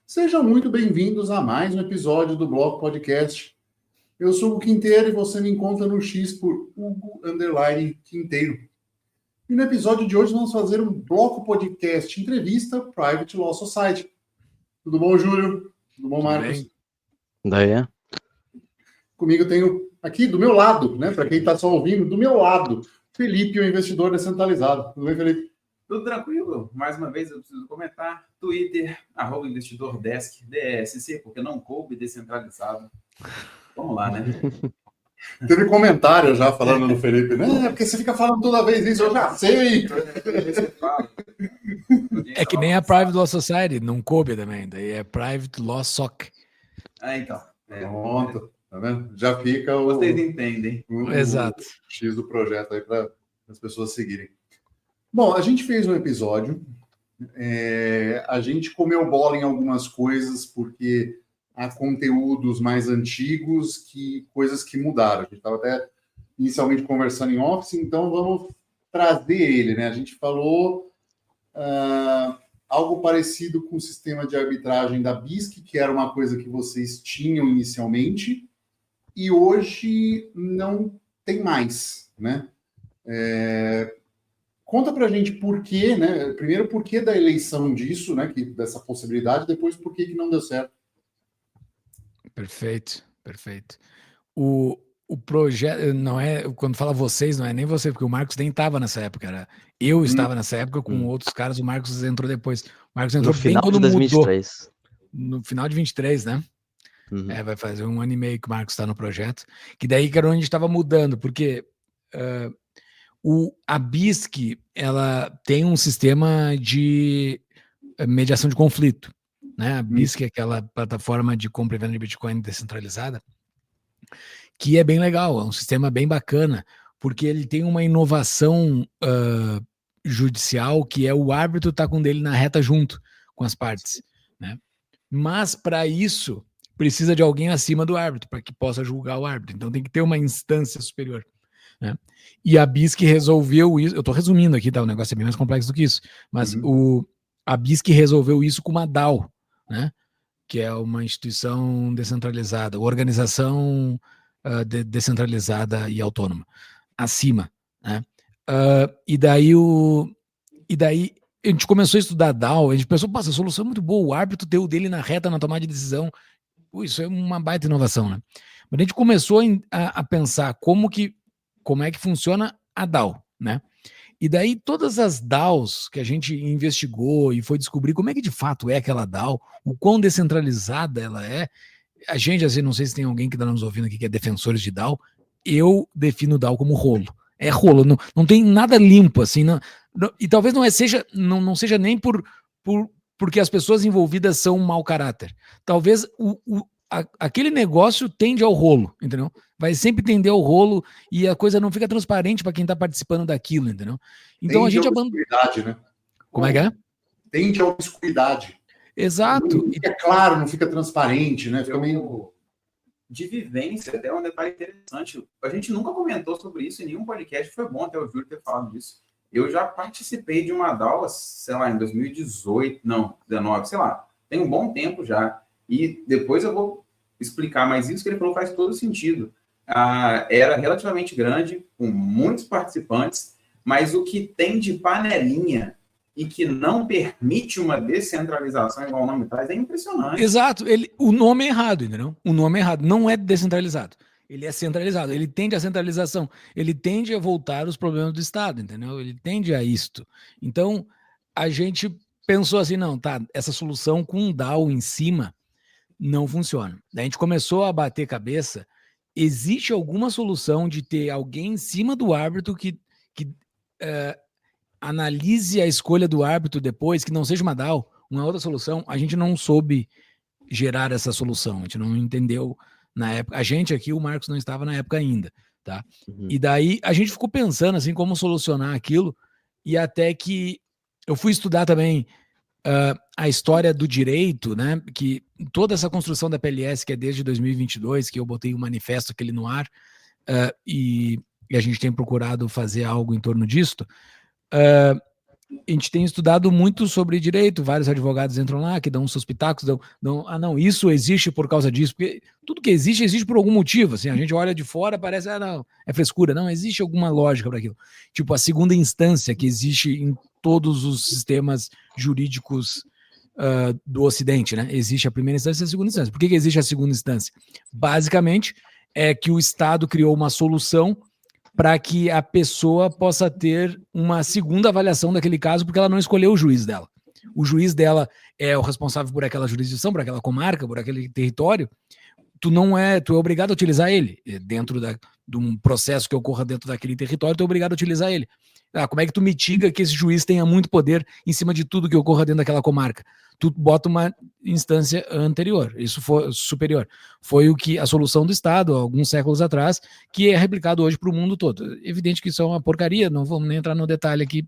Sejam muito bem-vindos a mais um episódio do Bloco Podcast. Eu sou o Quinteiro e você me encontra no X por Hugo_Quinteiro. E no episódio de hoje vamos fazer um Bloco Podcast entrevista Private Law Society. Tudo bom, Júlio? Tudo bom, Marcos? Daí. Comigo eu tenho aqui do meu lado, né? Para quem está só ouvindo, do meu lado, Felipe, o investidor descentralizado. Tudo bem, Felipe? Tudo tranquilo. Mais uma vez eu preciso comentar. Twitter, @investidordesk, DSC, porque não coube descentralizado. Vamos lá, né? Teve comentário já falando do Felipe, né? Porque você fica falando toda vez isso, eu já sei. É que nem a Private Law Society, não coube também. Daí é Private Law SOC. Então. Pronto, tá vendo? Já fica o... Vocês entendem. Exato. O X do projeto aí para as pessoas seguirem. Bom, a gente fez um episódio, a gente comeu bola em algumas coisas, porque há conteúdos mais antigos, coisas que mudaram. A gente estava até inicialmente conversando em Office, então vamos trazer ele, né? A gente falou algo parecido com o sistema de arbitragem da BISC, que era uma coisa que vocês tinham inicialmente, e hoje não tem mais, né? Conta pra gente por quê, né? Primeiro, por que da eleição disso, né? Dessa possibilidade, depois por que não deu certo. Perfeito. O projeto, não é, quando fala vocês, não é nem você, porque o Marcos nem estava nessa época, eu estava nessa época com outros caras, o Marcos entrou depois. O Marcos entrou no bem final quando de 2023. Mudou. No final de 23, né? Vai fazer 1 ano e meio que o Marcos está no projeto, que daí que era onde a gente estava mudando, porque a BISC, ela tem um sistema de mediação de conflito, né? A BISC é aquela plataforma de compra e venda de Bitcoin descentralizada, que é bem legal, é um sistema bem bacana, porque ele tem uma inovação judicial, que é o árbitro tá com dele na reta junto com as partes, né? Mas para isso precisa de alguém acima do árbitro para que possa julgar o árbitro. Então tem que ter uma instância superior, né? E a BISC resolveu isso. Eu estou resumindo aqui, tá? O negócio é bem mais complexo do que isso. Mas a BISC resolveu isso com uma DAO, né? Que é uma instituição descentralizada, organização descentralizada e autônoma, acima, né? E daí a gente começou a estudar DAO, a gente pensou, essa solução é muito boa, o árbitro ter o dele na reta na tomada de decisão. Isso é uma baita inovação, né? Mas a gente começou a pensar como é que funciona a DAO, né? E daí todas as DAOs que a gente investigou e foi descobrir como é que de fato é aquela DAO, o quão descentralizada ela é. A gente, assim, não sei se tem alguém que está nos ouvindo aqui que é defensores de DAO, eu defino DAO como rolo. É rolo, não tem nada limpo, assim, e talvez não seja nem porque as pessoas envolvidas são um mau caráter. Talvez aquele negócio tende ao rolo, entendeu? Vai sempre tender ao rolo e a coisa não fica transparente para quem está participando daquilo, entendeu? Então tende a gente obscuridade, né? Como é que é? Tende a obscuridade. Exato. Não fica claro, não fica transparente, né? Fica meio... De vivência, até um detalhe interessante. A gente nunca comentou sobre isso em nenhum podcast, foi bom até o Júlio ter falado disso. Eu já participei de uma DAO, sei lá, em 2018, não, 19, sei lá, tem um bom tempo já. E depois eu vou explicar, mas isso que ele falou faz todo sentido. Era relativamente grande, com muitos participantes, mas o que tem de panelinha e que não permite uma descentralização, igual o nome traz, é impressionante. Exato. O nome é errado, entendeu? O nome é errado. Não é descentralizado. Ele é centralizado. Ele tende à centralização. Ele tende a voltar os problemas do Estado, entendeu? Ele tende a isto. Então, a gente pensou assim, não, tá, essa solução com um DAO em cima não funciona. Daí a gente começou a bater cabeça. Existe alguma solução de ter alguém em cima do árbitro que analise a escolha do árbitro depois, que não seja uma DAO, uma outra solução? A gente não soube gerar essa solução, a gente não entendeu na época. A gente aqui, o Marcos não estava na época ainda, tá? E daí a gente ficou pensando assim, como solucionar aquilo, e até que eu fui estudar também a história do direito, né? Que toda essa construção da PLS, que é desde 2022, que eu botei um manifesto aquele no ar, e a gente tem procurado fazer algo em torno disto. a gente tem estudado muito sobre direito, vários advogados entram lá, que dão seus pitacos, não, isso existe por causa disso, porque tudo que existe por algum motivo, assim, a gente olha de fora, parece, não, é frescura, não, existe alguma lógica para aquilo. Tipo, a segunda instância que existe em todos os sistemas jurídicos do Ocidente, né? Existe a primeira instância e a segunda instância. Por que existe a segunda instância? Basicamente, é que o Estado criou uma solução para que a pessoa possa ter uma segunda avaliação daquele caso, porque ela não escolheu o juiz dela. O juiz dela é o responsável por aquela jurisdição, por aquela comarca, por aquele território. Tu é obrigado a utilizar ele. Dentro de um processo que ocorra dentro daquele território, tu é obrigado a utilizar ele. Como é que tu mitiga que esse juiz tenha muito poder em cima de tudo que ocorra dentro daquela comarca? Tu bota uma instância anterior, isso foi superior. Foi a solução do Estado, alguns séculos atrás, que é replicado hoje para o mundo todo. Evidente que isso é uma porcaria, não vamos nem entrar no detalhe aqui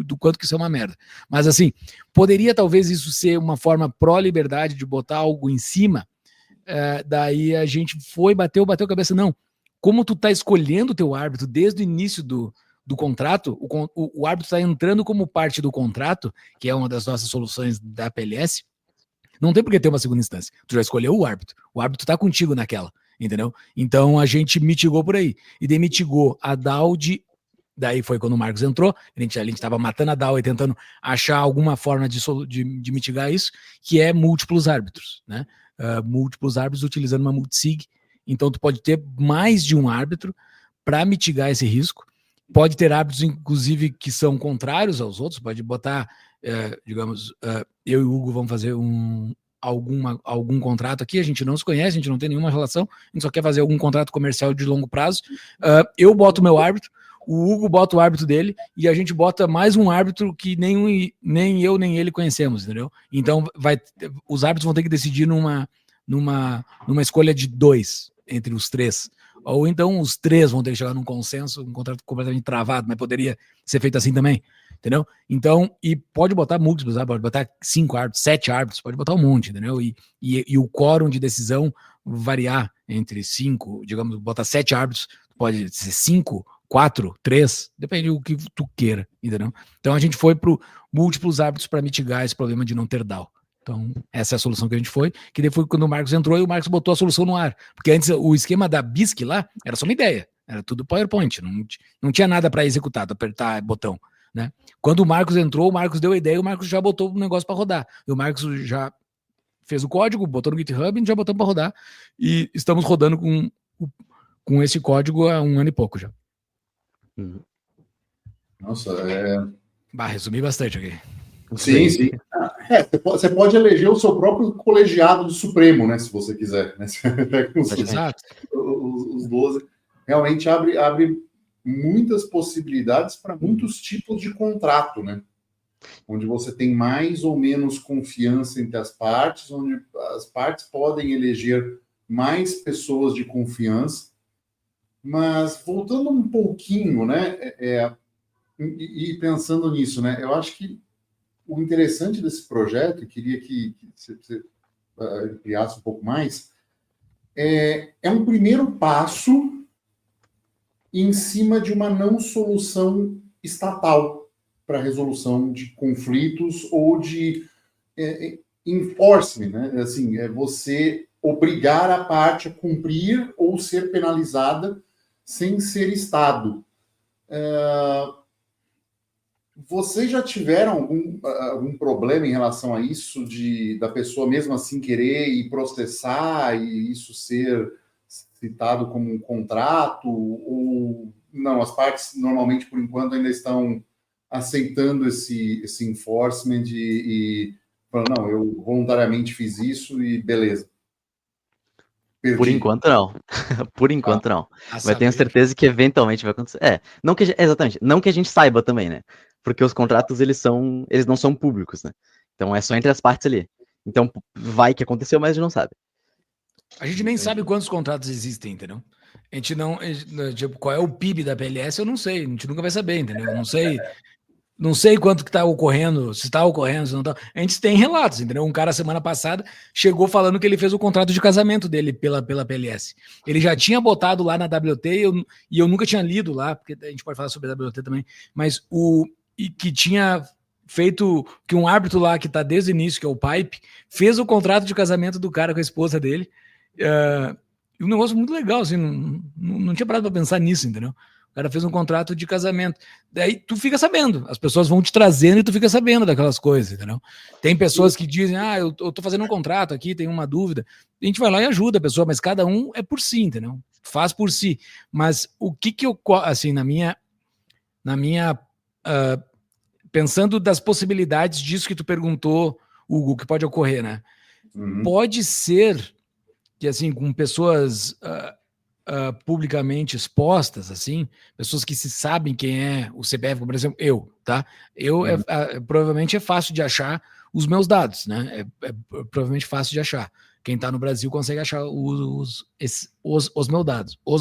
do quanto que isso é uma merda. Mas assim, poderia talvez isso ser uma forma pró-liberdade de botar algo em cima, daí a gente bateu a cabeça, não. Como tu tá escolhendo o teu árbitro desde o início do contrato, o árbitro está entrando como parte do contrato, que é uma das nossas soluções da PLS, não tem por que ter uma segunda instância. Tu já escolheu o árbitro está contigo naquela, entendeu? Então a gente mitigou por aí. E daí mitigou a DAO daí foi quando o Marcos entrou, a gente estava matando a DAO e tentando achar alguma forma de mitigar isso, que é múltiplos árbitros, né? Múltiplos árbitros utilizando uma multisig. Então tu pode ter mais de um árbitro para mitigar esse risco. Pode ter árbitros, inclusive, que são contrários aos outros. Pode botar, digamos, eu e o Hugo vamos fazer algum contrato aqui. A gente não se conhece, a gente não tem nenhuma relação. A gente só quer fazer algum contrato comercial de longo prazo. Eu boto o meu árbitro, o Hugo bota o árbitro dele e a gente bota mais um árbitro que nem eu nem ele conhecemos, entendeu? Então, os árbitros vão ter que decidir numa escolha de 2 entre os 3. Ou então os 3 vão ter que chegar num consenso, um contrato completamente travado, mas poderia ser feito assim também, entendeu? Então, e pode botar múltiplos, pode botar 5 árbitros, 7 árbitros, pode botar um monte, entendeu? E o quórum de decisão variar entre 5, digamos, botar 7 árbitros, pode ser 5, 4, 3, depende do que tu queira, entendeu? Então a gente foi para múltiplos árbitros para mitigar esse problema de não ter DAO. Então, essa é a solução que a gente foi, que depois quando o Marcos entrou e o Marcos botou a solução no ar. Porque antes o esquema da BISC lá era só uma ideia, era tudo PowerPoint, não tinha nada para executar, apertar botão, né? Quando o Marcos entrou, o Marcos deu a ideia e o Marcos já botou o negócio para rodar. E o Marcos já fez o código, botou no GitHub e já botamos para rodar. E estamos rodando com esse código há 1 ano e pouco já. Nossa, resumi bastante aqui. Sim. Você pode eleger o seu próprio colegiado do Supremo, né? Se você quiser. Né? Exato. Os 12. Realmente abre muitas possibilidades para muitos tipos de contrato, né? Onde você tem mais ou menos confiança entre as partes, onde as partes podem eleger mais pessoas de confiança. Mas voltando um pouquinho, né? E pensando nisso, né? Eu acho que o interessante desse projeto, eu queria que você ampliasse um pouco mais, é um primeiro passo em cima de uma não solução estatal para resolução de conflitos ou de enforcement, né? Assim, é você obrigar a parte a cumprir ou ser penalizada sem ser Estado. Vocês já tiveram algum problema em relação a isso, da pessoa mesmo assim querer ir processar e isso ser citado como um contrato? Ou não, as partes normalmente, por enquanto, ainda estão aceitando esse enforcement e falando, não, eu voluntariamente fiz isso e beleza. Perdi. Por enquanto, não. Por enquanto, não. Mas tenho certeza que eventualmente vai acontecer. Exatamente. Não que a gente saiba também, né? Porque os contratos, eles não são públicos, né? Então é só entre as partes ali. Então vai que aconteceu, mas a gente não sabe. A gente nem sabe quantos contratos existem, entendeu? A gente não... Tipo, qual é o PIB da PLS, eu não sei. A gente nunca vai saber, entendeu? Eu não sei quanto que tá ocorrendo, se está ocorrendo, se não tá. A gente tem relatos, entendeu? Um cara, semana passada, chegou falando que ele fez o contrato de casamento dele pela PLS. Ele já tinha botado lá na WT e eu nunca tinha lido lá, porque a gente pode falar sobre a WT também, mas e que tinha feito, que um árbitro lá que está desde o início, que é o Pipe, fez o contrato de casamento do cara com a esposa dele. Um negócio muito legal, assim, não tinha parado para pensar nisso, entendeu? O cara fez um contrato de casamento. Daí tu fica sabendo, as pessoas vão te trazendo e tu fica sabendo daquelas coisas, entendeu? Tem pessoas que dizem, eu tô fazendo um contrato aqui, tem uma dúvida. A gente vai lá e ajuda a pessoa, mas cada um é por si, entendeu? Faz por si. Mas o que eu, assim, na minha pensando das possibilidades disso que tu perguntou, Hugo, que pode ocorrer, né? Pode ser que, assim, com pessoas publicamente expostas, assim, pessoas que se sabem quem é o CPF, por exemplo, eu, tá? Provavelmente é fácil de achar os meus dados, né? É provavelmente fácil de achar. Quem está no Brasil consegue achar os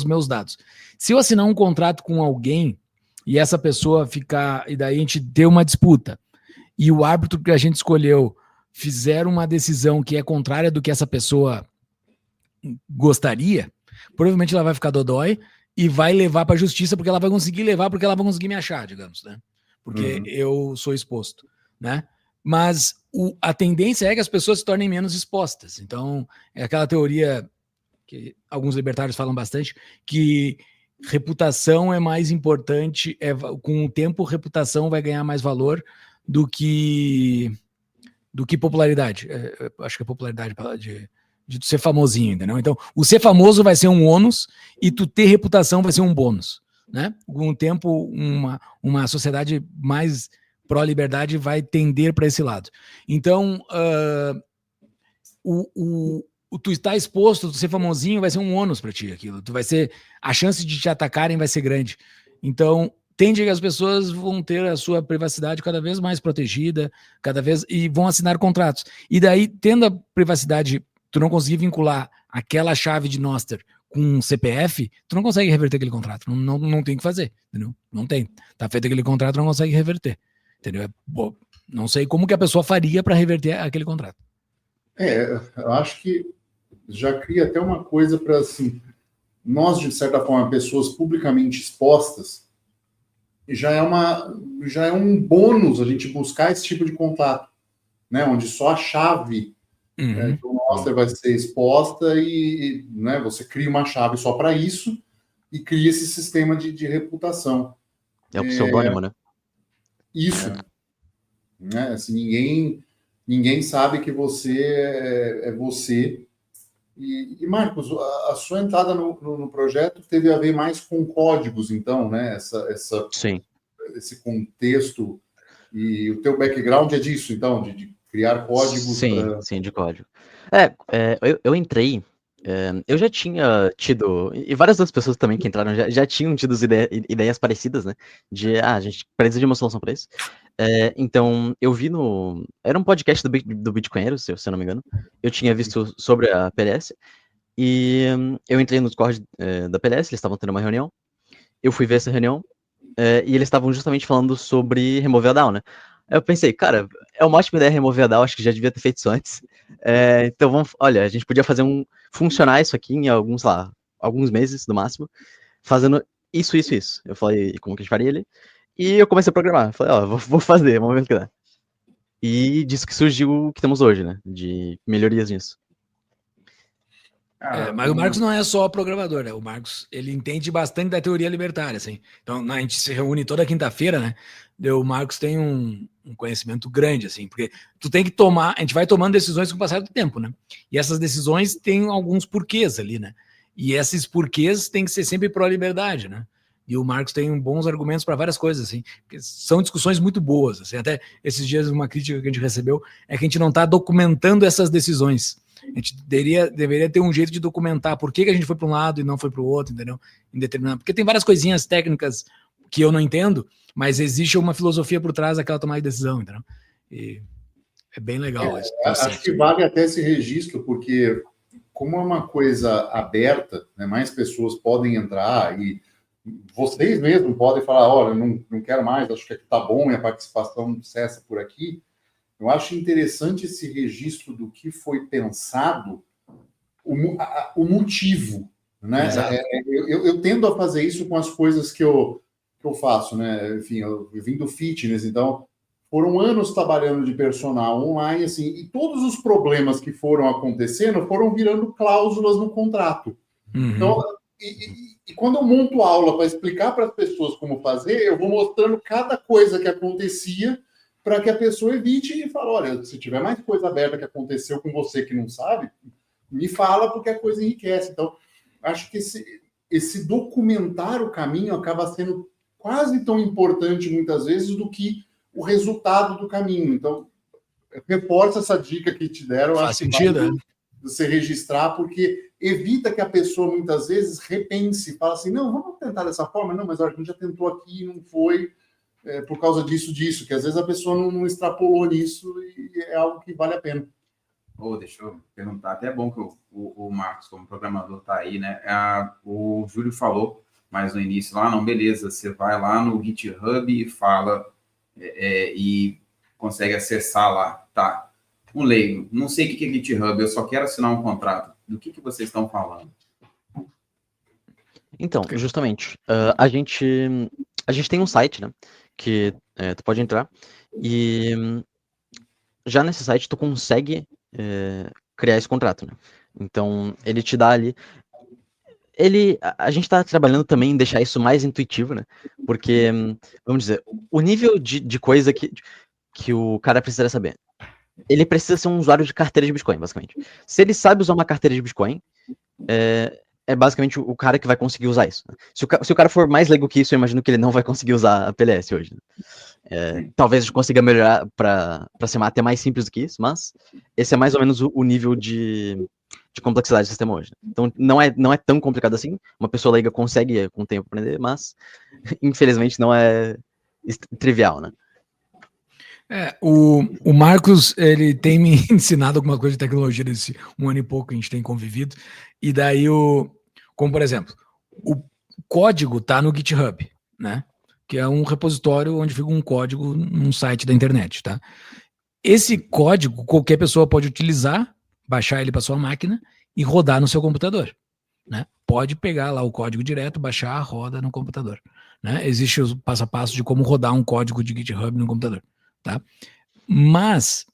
meus dados. Se eu assinar um contrato com alguém e essa pessoa ficar, e daí a gente ter uma disputa, e o árbitro que a gente escolheu fizer uma decisão que é contrária do que essa pessoa gostaria, provavelmente ela vai ficar dodói e vai levar para a justiça, porque ela vai conseguir levar, porque ela vai conseguir me achar, digamos, né? Porque eu sou exposto, né? Mas a tendência é que as pessoas se tornem menos expostas. Então, é aquela teoria que alguns libertários falam bastante, que reputação é mais importante, com o tempo reputação vai ganhar mais valor do que popularidade. Acho que é popularidade de ser famosinho, entendeu? Então, o ser famoso vai ser um ônus e tu ter reputação vai ser um bônus, né? Com o tempo, uma sociedade mais pró-liberdade vai tender para esse lado. Então, tu estar exposto, tu ser famosinho vai ser um ônus para ti, aquilo. A chance de te atacarem vai ser grande. Então, tende que as pessoas vão ter a sua privacidade cada vez mais protegida, e vão assinar contratos. E daí, tendo a privacidade, tu não conseguir vincular aquela chave de Noster com um CPF, tu não consegue reverter aquele contrato. Não tem o que fazer, entendeu? Não tem. Tá feito aquele contrato, não consegue reverter. Entendeu? Não sei como que a pessoa faria para reverter aquele contrato. Eu acho que já cria até uma coisa para, assim, nós, de certa forma, pessoas publicamente expostas, já é um bônus a gente buscar esse tipo de contato, né? Onde só a chave do Noster vai ser exposta e né, você cria uma chave só para isso e cria esse sistema de reputação. É o pseudônimo, né? Isso. Né? Assim, ninguém sabe que você é você. E Marcos, a sua entrada no projeto teve a ver mais com códigos, então, né? Sim. Esse contexto e o teu background é disso, então, de criar códigos. Sim, de código. Eu entrei. Eu já tinha tido, e várias das pessoas também que entraram já tinham tido ideias parecidas, né? A gente precisa de uma solução para isso. Então, eu vi era um podcast do Bitcoinheiros, se eu não me engano. Eu tinha visto sobre a PLS. E eu entrei no Discord da PLS, eles estavam tendo uma reunião. Eu fui ver essa reunião. E eles estavam justamente falando sobre remover a DAO, né? Eu pensei, cara, é uma ótima ideia remover a DAO, acho que já devia ter feito isso antes. Então, olha, a gente podia fazer funcionar isso aqui em alguns meses, no máximo, fazendo isso. Eu falei, como que a gente faria ali? E eu comecei a programar. Falei, vou fazer, vamos ver o que dá. E disso que surgiu o que temos hoje, né? De melhorias nisso. Mas o Marcos não é só programador, né? O Marcos, ele entende bastante da teoria libertária, assim. Então, a gente se reúne toda quinta-feira, né? O Marcos tem um conhecimento grande, assim, porque tu tem que a gente vai tomando decisões com o passar do tempo, né? E essas decisões têm alguns porquês ali, né? E esses porquês têm que ser sempre pró-liberdade, né? E o Marcos tem bons argumentos para várias coisas, assim, porque são discussões muito boas, assim. Até esses dias uma crítica que a gente recebeu é que a gente não está documentando essas decisões. A gente deveria ter um jeito de documentar por que a gente foi para um lado e não foi para o outro, entendeu? Porque tem várias coisinhas técnicas que eu não entendo, mas existe uma filosofia por trás daquela tomada de decisão, entendeu? E é bem legal isso. Acho que vale até esse registro, porque como é uma coisa aberta, né, mais pessoas podem entrar e vocês mesmos podem falar, olha, não quero mais, acho que aqui tá bom e a participação cessa por aqui. Eu acho interessante esse registro do que foi pensado, o motivo, né? Eu tendo a fazer isso com as coisas que eu que eu faço, né? Enfim, eu vim do fitness, então foram anos trabalhando de personal online, assim, e todos os problemas que foram acontecendo foram virando cláusulas no contrato. Então, e quando eu monto aula para explicar para as pessoas como fazer, eu vou mostrando cada coisa que acontecia para que a pessoa evite e fale, olha, se tiver mais coisa aberta que aconteceu com você que não sabe, me fala porque a coisa enriquece. Então, acho que esse documentar o caminho acaba sendo quase tão importante muitas vezes do que o resultado do caminho. Então, reforça essa dica que te deram. Faz acho sentido, que vale você registrar, porque evita que a pessoa muitas vezes repense, fala assim, não, vamos tentar dessa forma, não, mas a gente já tentou aqui e não foi por causa disso, que às vezes a pessoa não extrapolou nisso e é algo que vale a pena. Deixa eu perguntar, até é bom que o Marcos, como programador, está aí, né? O Júlio falou mais no início lá, não, beleza, você vai lá no GitHub e fala e consegue acessar lá, tá? Um leigo, não sei o que é GitHub, eu só quero assinar um contrato. Do que vocês estão falando? Então, justamente, a gente tem um site, né, que tu pode entrar e já nesse site tu consegue criar esse contrato, né? Então, ele te dá ali. A gente tá trabalhando também em deixar isso mais intuitivo, né? Porque, vamos dizer, o nível de coisa que o cara precisa saber. Ele precisa ser um usuário de carteira de Bitcoin, basicamente. Se ele sabe usar uma carteira de Bitcoin, é basicamente o cara que vai conseguir usar isso. Se o cara for mais leigo que isso, eu imagino que ele não vai conseguir usar a PLS hoje. Né? Talvez a gente consiga melhorar para ser até mais simples do que isso, mas esse é mais ou menos o nível de complexidade do sistema hoje. Né? Então não é tão complicado assim. Uma pessoa leiga consegue com o tempo aprender, mas infelizmente não é trivial, né? O Marcos, ele tem me ensinado alguma coisa de tecnologia desse 1 ano e pouco que a gente tem convivido, e daí como por exemplo, o código tá no GitHub, né? Que é um repositório onde fica um código num site da internet, tá? Esse código qualquer pessoa pode utilizar, baixar ele para sua máquina e rodar no seu computador, né? Pode pegar lá o código direto, baixar, roda no computador, né? Existe o passo a passo de como rodar um código de GitHub no computador. Tá? Mas,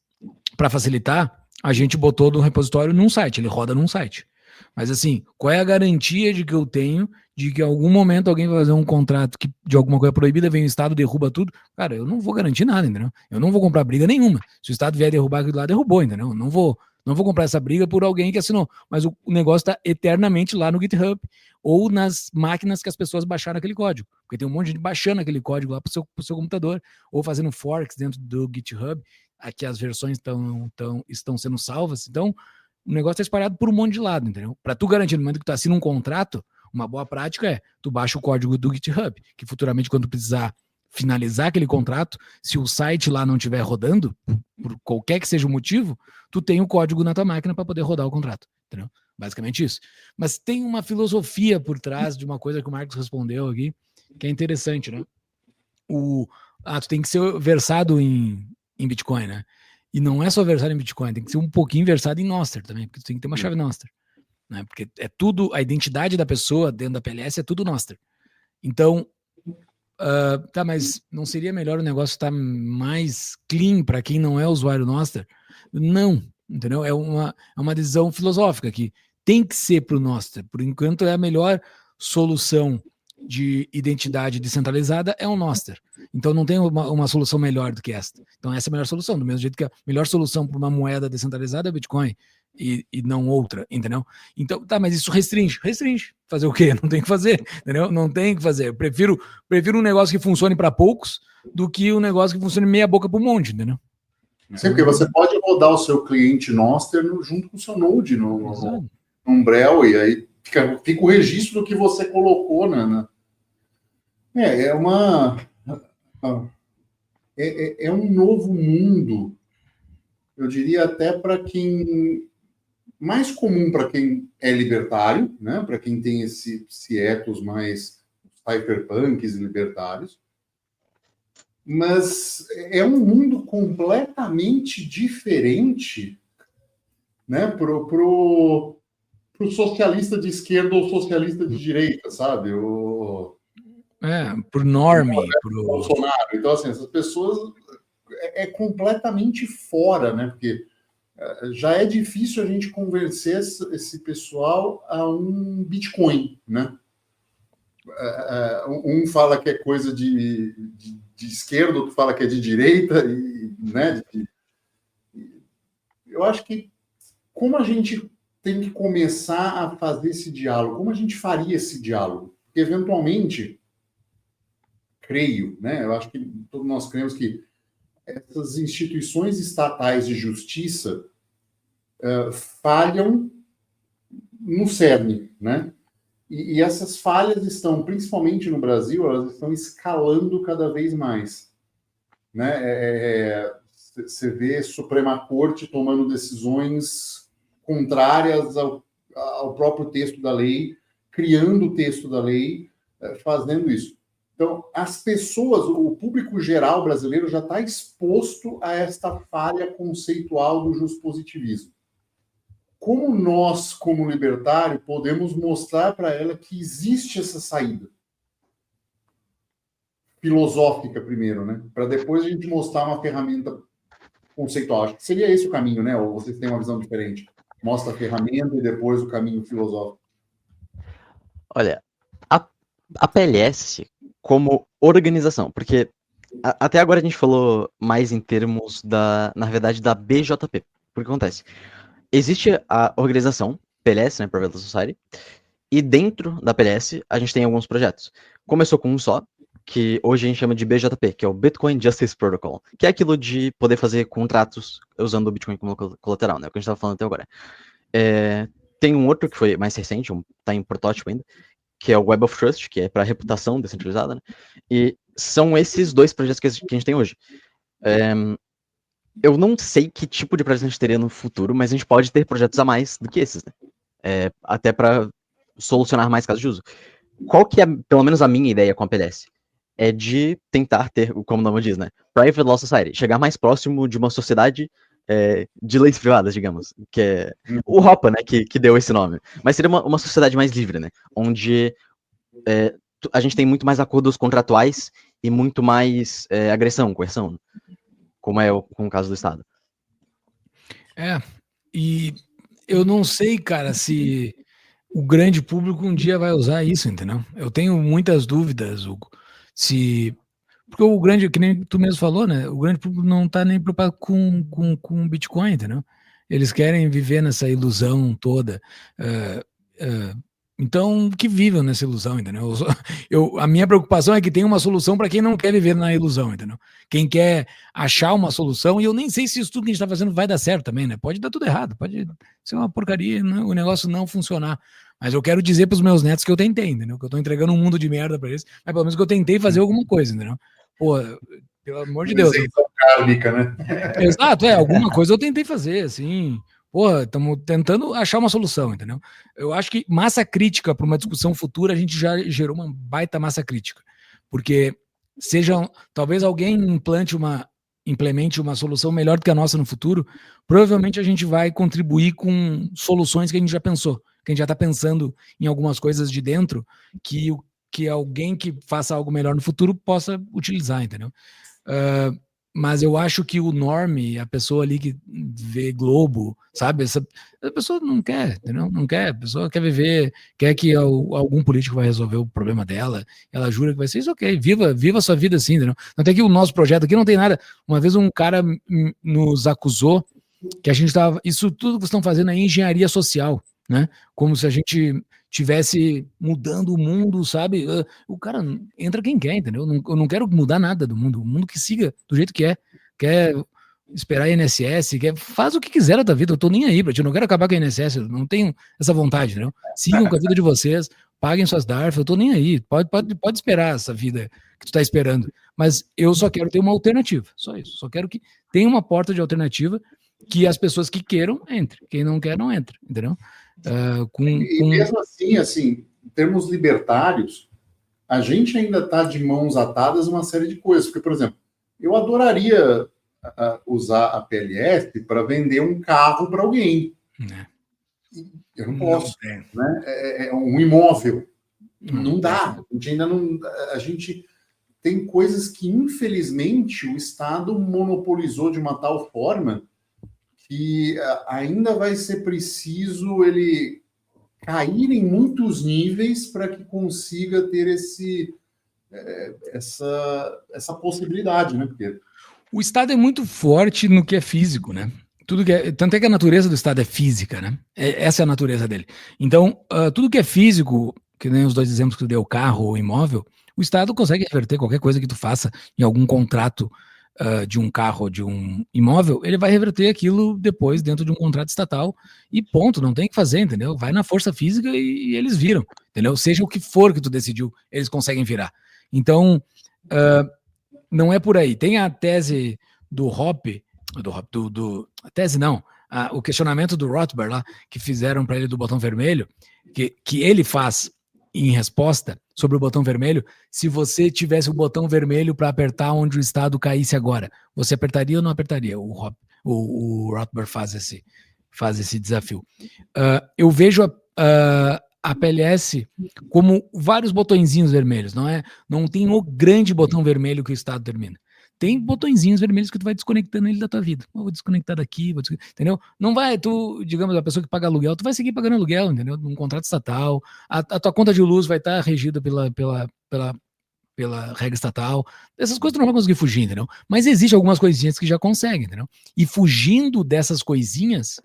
para facilitar, a gente botou no repositório num site, ele roda num site. Mas assim, qual é a garantia de que eu tenho de que em algum momento alguém vai fazer um contrato que, de alguma coisa proibida, vem o Estado, derruba tudo? Cara, eu não vou garantir nada, entendeu? Eu não vou comprar briga nenhuma. Se o Estado vier derrubar aquilo lá, derrubou, entendeu? Eu não vou comprar essa briga por alguém que assinou. Mas o negócio está eternamente lá no GitHub ou nas máquinas que as pessoas baixaram aquele código. Porque tem um monte de gente baixando aquele código lá para o seu computador ou fazendo forks dentro do GitHub. Aqui as versões estão sendo salvas. Então, o negócio está espalhado por um monte de lado, entendeu? Para tu garantir no momento que tu assina um contrato, uma boa prática é tu baixa o código do GitHub, que futuramente quando tu precisar finalizar aquele contrato, se o site lá não estiver rodando, por qualquer que seja o motivo, tu tem o código na tua máquina para poder rodar o contrato, entendeu? Basicamente isso. Mas tem uma filosofia por trás de uma coisa que o Marcos respondeu aqui, que é interessante, né? Tu tem que ser versado em Bitcoin, né? E não é só versado em Bitcoin, tem que ser um pouquinho versado em Nostr também, porque tu tem que ter uma chave Nostr, né? Porque é tudo, a identidade da pessoa dentro da PLS é tudo Nostr. Então, tá, mas não seria melhor o negócio estar mais clean para quem não é usuário Nostr? Não, entendeu? É uma decisão filosófica que tem que ser para o Nostr. Por enquanto é a melhor solução de identidade descentralizada é o Nostr. Então não tem uma solução melhor do que esta. Então essa é a melhor solução, do mesmo jeito que a melhor solução para uma moeda descentralizada é o Bitcoin e não outra, entendeu? Então, tá, mas isso restringe. Fazer o quê? Não tem que fazer, entendeu? Não tem que fazer. Eu prefiro um negócio que funcione para poucos do que um negócio que funcione meia boca para um monte, entendeu? Sim, porque você pode rodar o seu cliente Nostr junto com o seu Node no Umbrel, e aí fica o registro do que você colocou é um novo mundo, eu diria até para quem mais comum para quem é libertário, né? Para quem tem esse ethos mais cypherpunks e libertários, mas é um mundo completamente diferente, né? Pro socialista de esquerda ou socialista de direita, sabe? Por norme. Bolsonaro. Então, assim, essas pessoas é completamente fora, né? Porque já é difícil a gente convencer esse pessoal a um Bitcoin, né? Um fala que é coisa de esquerda, outro fala que é de direita, né? Eu acho que como a gente tem que começar a fazer esse diálogo, como a gente faria esse diálogo? Porque, eventualmente, creio, né? Eu acho que todos nós cremos que essas instituições estatais de justiça falham no cerne, né? E essas falhas estão, principalmente no Brasil, elas estão escalando cada vez mais, né? Você vê Suprema Corte tomando decisões contrárias ao próprio texto da lei, criando o texto da lei, fazendo isso. Então, as pessoas, o público geral brasileiro já está exposto a esta falha conceitual do juspositivismo. Como nós, como libertário, podemos mostrar para ela que existe essa saída? Filosófica primeiro, né? Para depois a gente mostrar uma ferramenta conceitual. Acho que seria esse o caminho, né? Ou vocês têm uma visão diferente? Mostra a ferramenta e depois o caminho filosófico. Olha, a PLS como organização, porque até agora a gente falou mais em termos na verdade, da BJP. Por que acontece? Existe a organização PLS, né, Private Society, e dentro da PLS a gente tem alguns projetos. Começou com um só, que hoje a gente chama de BJP, que é o Bitcoin Justice Protocol, que é aquilo de poder fazer contratos usando o Bitcoin como colateral, né, o que a gente estava falando até agora. Tem um outro que foi mais recente, está em protótipo ainda, que é o Web of Trust, que é para reputação descentralizada, né? E são esses dois projetos que a gente tem hoje. Eu não sei que tipo de projeto a gente teria no futuro, mas a gente pode ter projetos a mais do que esses, né? Até para solucionar mais casos de uso. Qual que é, pelo menos a minha ideia com a PLS? É de tentar ter, como o nome diz, né? Private Law Society. Chegar mais próximo de uma sociedade de leis privadas, digamos. Que é o ROPA, né? Que deu esse nome. Mas seria uma sociedade mais livre, né? Onde a gente tem muito mais acordos contratuais e muito mais agressão, coerção. Como é com o caso do Estado. E eu não sei, cara, se o grande público um dia vai usar isso, entendeu? Eu tenho muitas dúvidas, Hugo, porque o grande, que nem tu mesmo falou, né? O grande público não tá nem preocupado com Bitcoin, entendeu? Eles querem viver nessa ilusão toda. Então, que vivam nessa ilusão, entendeu? A minha preocupação é que tem uma solução para quem não quer viver na ilusão, entendeu? Quem quer achar uma solução, e eu nem sei se isso tudo que a gente está fazendo vai dar certo também, né? Pode dar tudo errado, pode ser uma porcaria, o negócio não funcionar. Mas eu quero dizer para os meus netos que eu tentei, entendeu? Que eu estou entregando um mundo de merda para eles, mas pelo menos que eu tentei fazer alguma coisa, entendeu? Pô, pelo amor de Deus. Kármica, né? Exato, alguma coisa eu tentei fazer, assim. Porra, estamos tentando achar uma solução, entendeu? Eu acho que massa crítica para uma discussão futura, a gente já gerou uma baita massa crítica. Porque talvez alguém implemente uma solução melhor do que a nossa no futuro, provavelmente a gente vai contribuir com soluções que a gente já pensou, que a gente já está pensando em algumas coisas de dentro que alguém que faça algo melhor no futuro possa utilizar, entendeu? Mas eu acho que o norme, a pessoa ali que vê Globo, sabe? Essa pessoa não quer, entendeu? Não quer, a pessoa quer viver, quer que algum político vai resolver o problema dela, ela jura que vai ser isso, ok, viva a sua vida assim, entendeu? Até que o nosso projeto aqui não tem nada. Uma vez um cara nos acusou que a gente estava, isso tudo que vocês estão fazendo é engenharia social, né? Como se a gente tivesse mudando o mundo, sabe? O cara entra quem quer, entendeu? Eu não quero mudar nada do mundo. O mundo que siga do jeito que é. Quer esperar a INSS, faz o que quiser da tua vida. Eu tô nem aí, eu não quero acabar com a INSS, eu não tenho essa vontade, entendeu? Sigam com a vida de vocês, paguem suas DARF, eu tô nem aí. Pode esperar essa vida que tu tá esperando. Mas eu só quero ter uma alternativa, só isso. Só quero que tenha uma porta de alternativa que as pessoas que queiram, entrem. Quem não quer, não entra, entendeu? E mesmo assim, em termos libertários, a gente ainda está de mãos atadas uma série de coisas. Porque, por exemplo, eu adoraria usar a PLS para vender um carro para alguém. Eu não posso. Né? É um imóvel. Não dá. A gente tem coisas que, infelizmente, o Estado monopolizou de uma tal forma que ainda vai ser preciso ele cair em muitos níveis para que consiga ter essa possibilidade, né? Porque o Estado é muito forte no que é físico, né? Tanto é que a natureza do Estado é física, né? Essa é a natureza dele. Então, tudo que é físico, que nem os dois exemplos que tu deu, carro ou imóvel, o Estado consegue reverter qualquer coisa que tu faça em algum contrato de um carro ou de um imóvel, ele vai reverter aquilo depois dentro de um contrato estatal e ponto, não tem o que fazer, entendeu? Vai na força física e eles viram, entendeu? Seja o que for que tu decidiu, eles conseguem virar. Então, não é por aí. Tem a tese do Hoppe, a tese não, o questionamento do Rothbard lá, que fizeram para ele do botão vermelho, que ele faz em resposta sobre o botão vermelho. Se você tivesse o botão vermelho para apertar onde o Estado caísse agora, você apertaria ou não apertaria? O Rothbard faz esse desafio. Eu vejo a PLS como vários botõezinhos vermelhos, não tem o grande botão vermelho que o Estado termina. Tem botõezinhos vermelhos que tu vai desconectando ele da tua vida. Vou desconectar daqui, entendeu? Não vai, digamos, a pessoa que paga aluguel, tu vai seguir pagando aluguel, entendeu? Num contrato estatal, a tua conta de luz vai estar regida pela regra estatal. Essas coisas tu não vai conseguir fugir, entendeu? Mas existem algumas coisinhas que já conseguem, entendeu? E fugindo dessas coisinhas,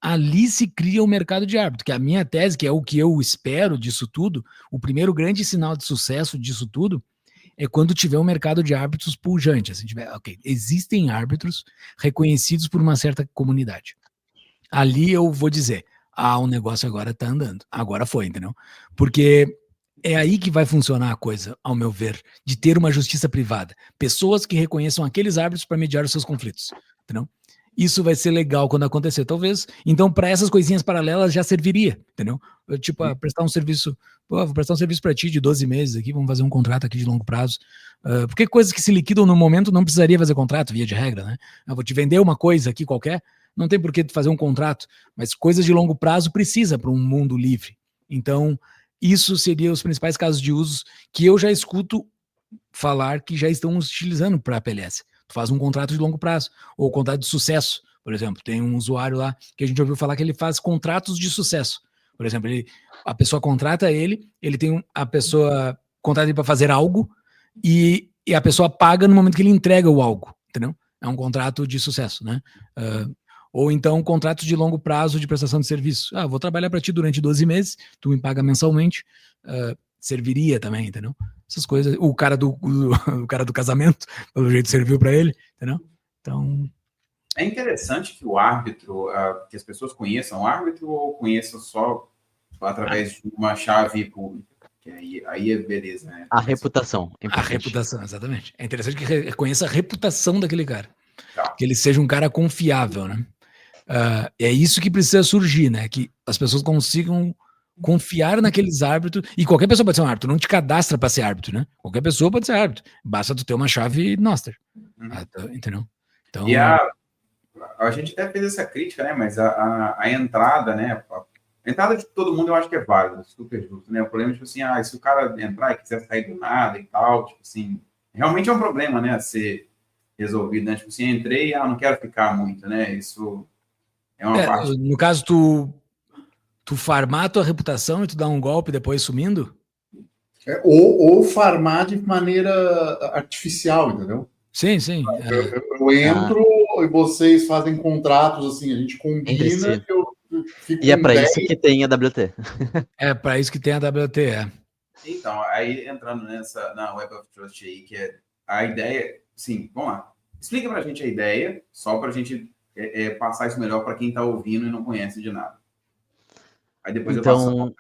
ali se cria o mercado de árbitro, que é a minha tese, que é o que eu espero disso tudo, o primeiro grande sinal de sucesso disso tudo, é quando tiver um mercado de árbitros pujante. Assim, existem árbitros reconhecidos por uma certa comunidade. Ali eu vou dizer, o negócio agora tá andando. Agora foi, entendeu? Porque é aí que vai funcionar a coisa, ao meu ver, de ter uma justiça privada. Pessoas que reconheçam aqueles árbitros para mediar os seus conflitos, entendeu? Isso vai ser legal quando acontecer, talvez. Então, para essas coisinhas paralelas já serviria, entendeu? Prestar um serviço, vou prestar um serviço para ti de 12 meses aqui, vamos fazer um contrato aqui de longo prazo. Porque coisas que se liquidam no momento não precisaria fazer contrato, via de regra, né? Eu vou te vender uma coisa aqui qualquer, não tem por que fazer um contrato, mas coisas de longo prazo precisa para um mundo livre. Então, isso seria os principais casos de uso que eu já escuto falar que já estão utilizando para a PLS. Tu faz um contrato de longo prazo, ou contrato de sucesso, por exemplo. Tem um usuário lá que a gente ouviu falar que ele faz contratos de sucesso. Por exemplo, a pessoa contrata ele tem a pessoa contrata ele para fazer algo e a pessoa paga no momento que ele entrega o algo, entendeu? É um contrato de sucesso, né? Ou então contratos de longo prazo de prestação de serviço. Vou trabalhar para ti durante 12 meses, tu me paga mensalmente, serviria também, entendeu? Essas coisas. O cara do casamento, pelo jeito, serviu para ele, entendeu? Então. É interessante que o árbitro, que as pessoas conheçam o árbitro ou conheçam só através de uma chave pública. Que aí é beleza, né? A reputação. A reputação, exatamente. É interessante que reconheça a reputação daquele cara. Tá. Que ele seja um cara confiável, né? É isso que precisa surgir, né? Que as pessoas consigam confiar naqueles árbitros, e qualquer pessoa pode ser um árbitro, não te cadastra para ser árbitro, né? Qualquer pessoa pode ser árbitro, basta tu ter uma chave Noster, entendeu? Então, e a gente até fez essa crítica, né? Mas a entrada, né? A entrada de todo mundo eu acho que é válida, super justo, né? O problema é, tipo assim, se o cara entrar e quiser sair do nada e tal, tipo assim, realmente é um problema, né? A ser resolvido, né? Tipo assim, entrei, não quero ficar muito, né? Isso é uma parte... No caso, tu farmar a tua reputação e tu dar um golpe depois sumindo? Ou farmar de maneira artificial, entendeu? Sim. Eu entro e vocês fazem contratos assim, a gente combina que eu fico e é para isso que tem a WT. É para isso que tem a WT, Então, aí entrando na Web of Trust aí, que é a ideia, sim, vamos lá. Explica pra gente a ideia, só pra gente passar isso melhor para quem tá ouvindo e não conhece de nada. Aí depois eu passo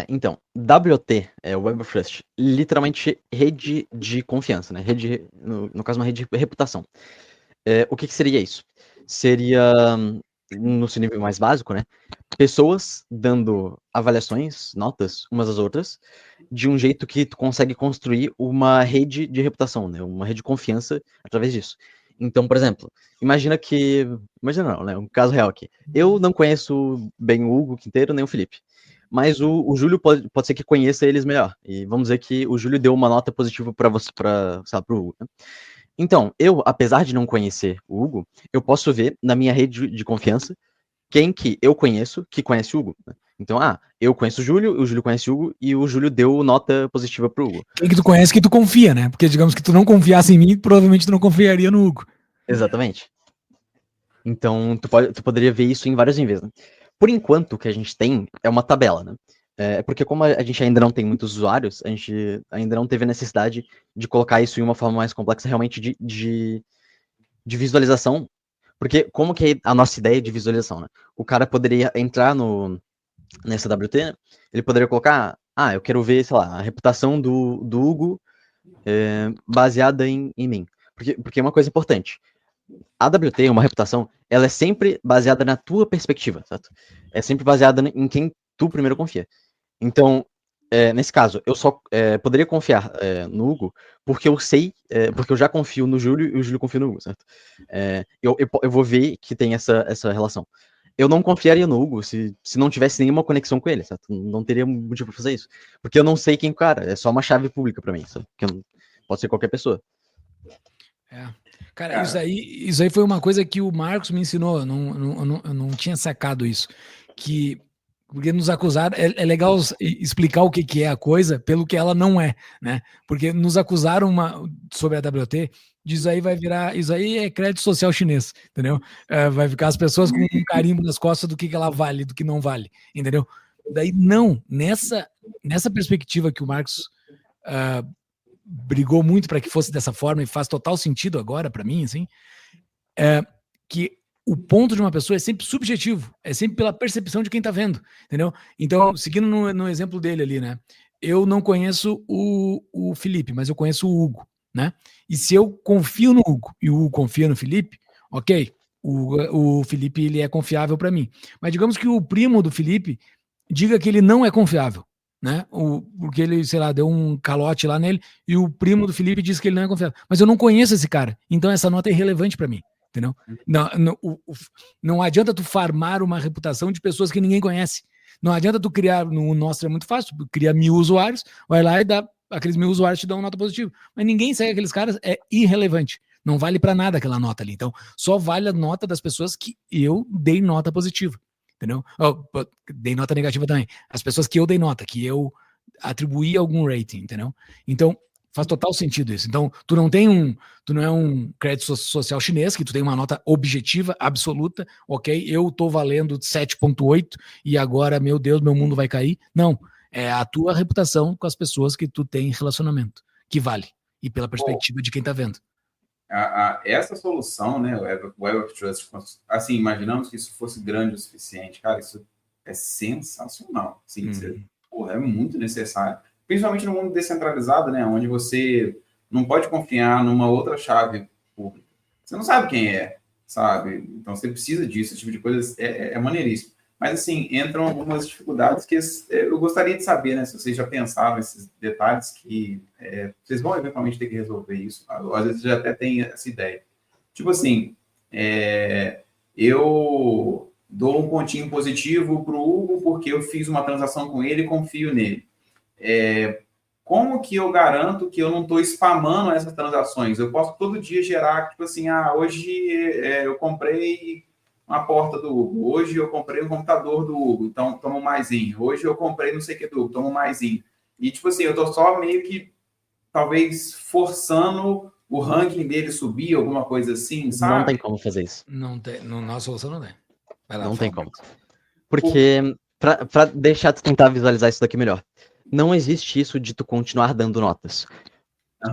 então, WT é Web of Trust, literalmente rede de confiança, né? Rede, no caso, uma rede de reputação. O que seria isso? Seria, no seu nível mais básico, né? Pessoas dando avaliações, notas, umas às outras, de um jeito que tu consegue construir uma rede de reputação, né? Uma rede de confiança através disso. Então, por exemplo, imagina não, né? Um caso real aqui. Eu não conheço bem o Hugo Quinteiro, nem o Felipe. mas o Júlio pode ser que conheça eles melhor. E vamos dizer que o Júlio deu uma nota positiva para você, pro Hugo, né? Então, eu, apesar de não conhecer o Hugo, eu posso ver na minha rede de confiança quem que eu conheço que conhece o Hugo, né? Então, eu conheço o Júlio conhece o Hugo, e o Júlio deu nota positiva pro Hugo. Quem que tu conhece que tu confia, né? Porque digamos que tu não confiasse em mim, provavelmente tu não confiaria no Hugo. Exatamente. Então, tu poderia ver isso em vários níveis, né? Por enquanto, o que a gente tem é uma tabela, né? Porque como a gente ainda não tem muitos usuários, a gente ainda não teve a necessidade de colocar isso em uma forma mais complexa, realmente de visualização. Porque como que é a nossa ideia de visualização, né? O cara poderia entrar nessa WT, né? Ele poderia colocar, eu quero ver, sei lá, a reputação do Hugo baseada em mim. Porque é uma coisa importante. A WT, uma reputação, ela é sempre baseada na tua perspectiva, certo? É sempre baseada em quem tu primeiro confia. Então, nesse caso, eu só poderia confiar no Hugo porque eu sei, porque eu já confio no Júlio e o Júlio confia no Hugo, certo? Eu vou ver que tem essa relação. Eu não confiaria no Hugo se não tivesse nenhuma conexão com ele, certo? Não teria motivo pra fazer isso. Porque eu não sei quem é o cara, é só uma chave pública pra mim, certo? Pode ser qualquer pessoa. Cara, isso aí foi uma coisa que o Marcos me ensinou, eu não tinha sacado isso, porque nos acusaram, é legal explicar o que é a coisa pelo que ela não é, né? Porque nos acusaram sobre a WT, isso aí é crédito social chinês, entendeu? Vai ficar as pessoas com um carimbo nas costas do que ela vale, do que não vale, entendeu? Daí não, nessa perspectiva que o Marcos brigou muito para que fosse dessa forma e faz total sentido agora para mim, assim, que o ponto de uma pessoa é sempre subjetivo, é sempre pela percepção de quem tá vendo, entendeu? Então, seguindo no exemplo dele ali, né? Eu não conheço o Felipe, mas eu conheço o Hugo, né? E se eu confio no Hugo e o Hugo confia no Felipe, ok, o Felipe ele é confiável para mim. Mas digamos que o primo do Felipe diga que ele não é confiável, né? Porque ele, sei lá, deu um calote lá nele e o primo do Felipe disse que ele não é confiável. Mas eu não conheço esse cara, então essa nota é irrelevante para mim, entendeu? Não adianta tu farmar uma reputação de pessoas que ninguém conhece. Não adianta tu criar, no nosso é muito fácil, tu cria 1000 usuários, vai lá e dá, aqueles 1000 usuários te dão uma nota positiva. Mas ninguém segue aqueles caras, é irrelevante. Não vale para nada aquela nota ali. Então, só vale a nota das pessoas que eu dei nota positiva. Entendeu? Dei nota negativa também. As pessoas que eu dei nota, que eu atribuí algum rating, entendeu? Então, faz total sentido isso. Então, tu não é um crédito social chinês, que tu tem uma nota objetiva, absoluta, ok? Eu tô valendo 7.8 e agora, meu Deus, meu mundo vai cair. Não, é a tua reputação com as pessoas que tu tem relacionamento, que vale. E pela perspectiva de quem tá vendo. Essa solução, né, o Web of Trust, assim, imaginamos que isso fosse grande o suficiente, cara, isso é sensacional, assim, é muito necessário, principalmente no mundo descentralizado, né, onde você não pode confiar numa outra chave pública, você não sabe quem é, sabe, então você precisa disso, esse tipo de coisa é maneiríssimo. Mas, assim, entram algumas dificuldades que eu gostaria de saber, né? Se vocês já pensaram nesses detalhes que vocês vão eventualmente ter que resolver isso. Às vezes já até tem essa ideia. Tipo assim, eu dou um pontinho positivo para o Hugo porque eu fiz uma transação com ele e confio nele. Como que eu garanto que eu não estou spamando essas transações? Eu posso todo dia gerar, tipo assim, hoje eu comprei uma porta do Hugo. Hoje eu comprei um computador do Hugo, então tomo mais in. Hoje eu comprei não sei o que do Hugo, tomo mais in. E, tipo assim, eu tô só meio que, talvez, forçando o ranking dele subir, alguma coisa assim, sabe? Não tem como fazer isso. Não tem, nossa solução não tem. Vai lá, não tem como. Porque, pra deixar tu tentar visualizar isso daqui melhor, não existe isso de tu continuar dando notas.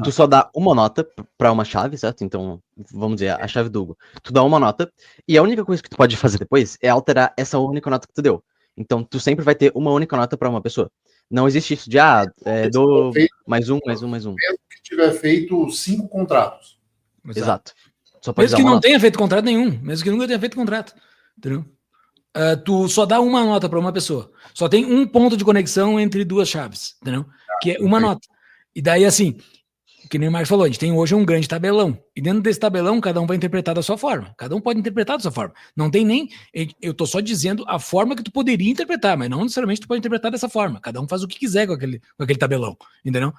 Tu só dá uma nota pra uma chave, certo? Então, vamos dizer, a chave do Hugo. Tu dá uma nota, e a única coisa que tu pode fazer depois é alterar essa única nota que tu deu. Então, tu sempre vai ter uma única nota pra uma pessoa. Não existe isso de, dou mais um. Mesmo que tiver feito 5 contratos. Exato. Só pode mesmo que não tenha feito contrato nenhum, mesmo que nunca tenha feito contrato. Entendeu? Tu só dá uma nota pra uma pessoa. Só tem um ponto de conexão entre duas chaves, entendeu? Que é uma nota. E daí, assim, que nem o Marcos falou, a gente tem hoje um grande tabelão. E dentro desse tabelão, cada um vai interpretar da sua forma. Cada um pode interpretar da sua forma. Não tem nem... Eu tô só dizendo a forma que tu poderia interpretar, mas não necessariamente tu pode interpretar dessa forma. Cada um faz o que quiser com aquele tabelão, entendeu?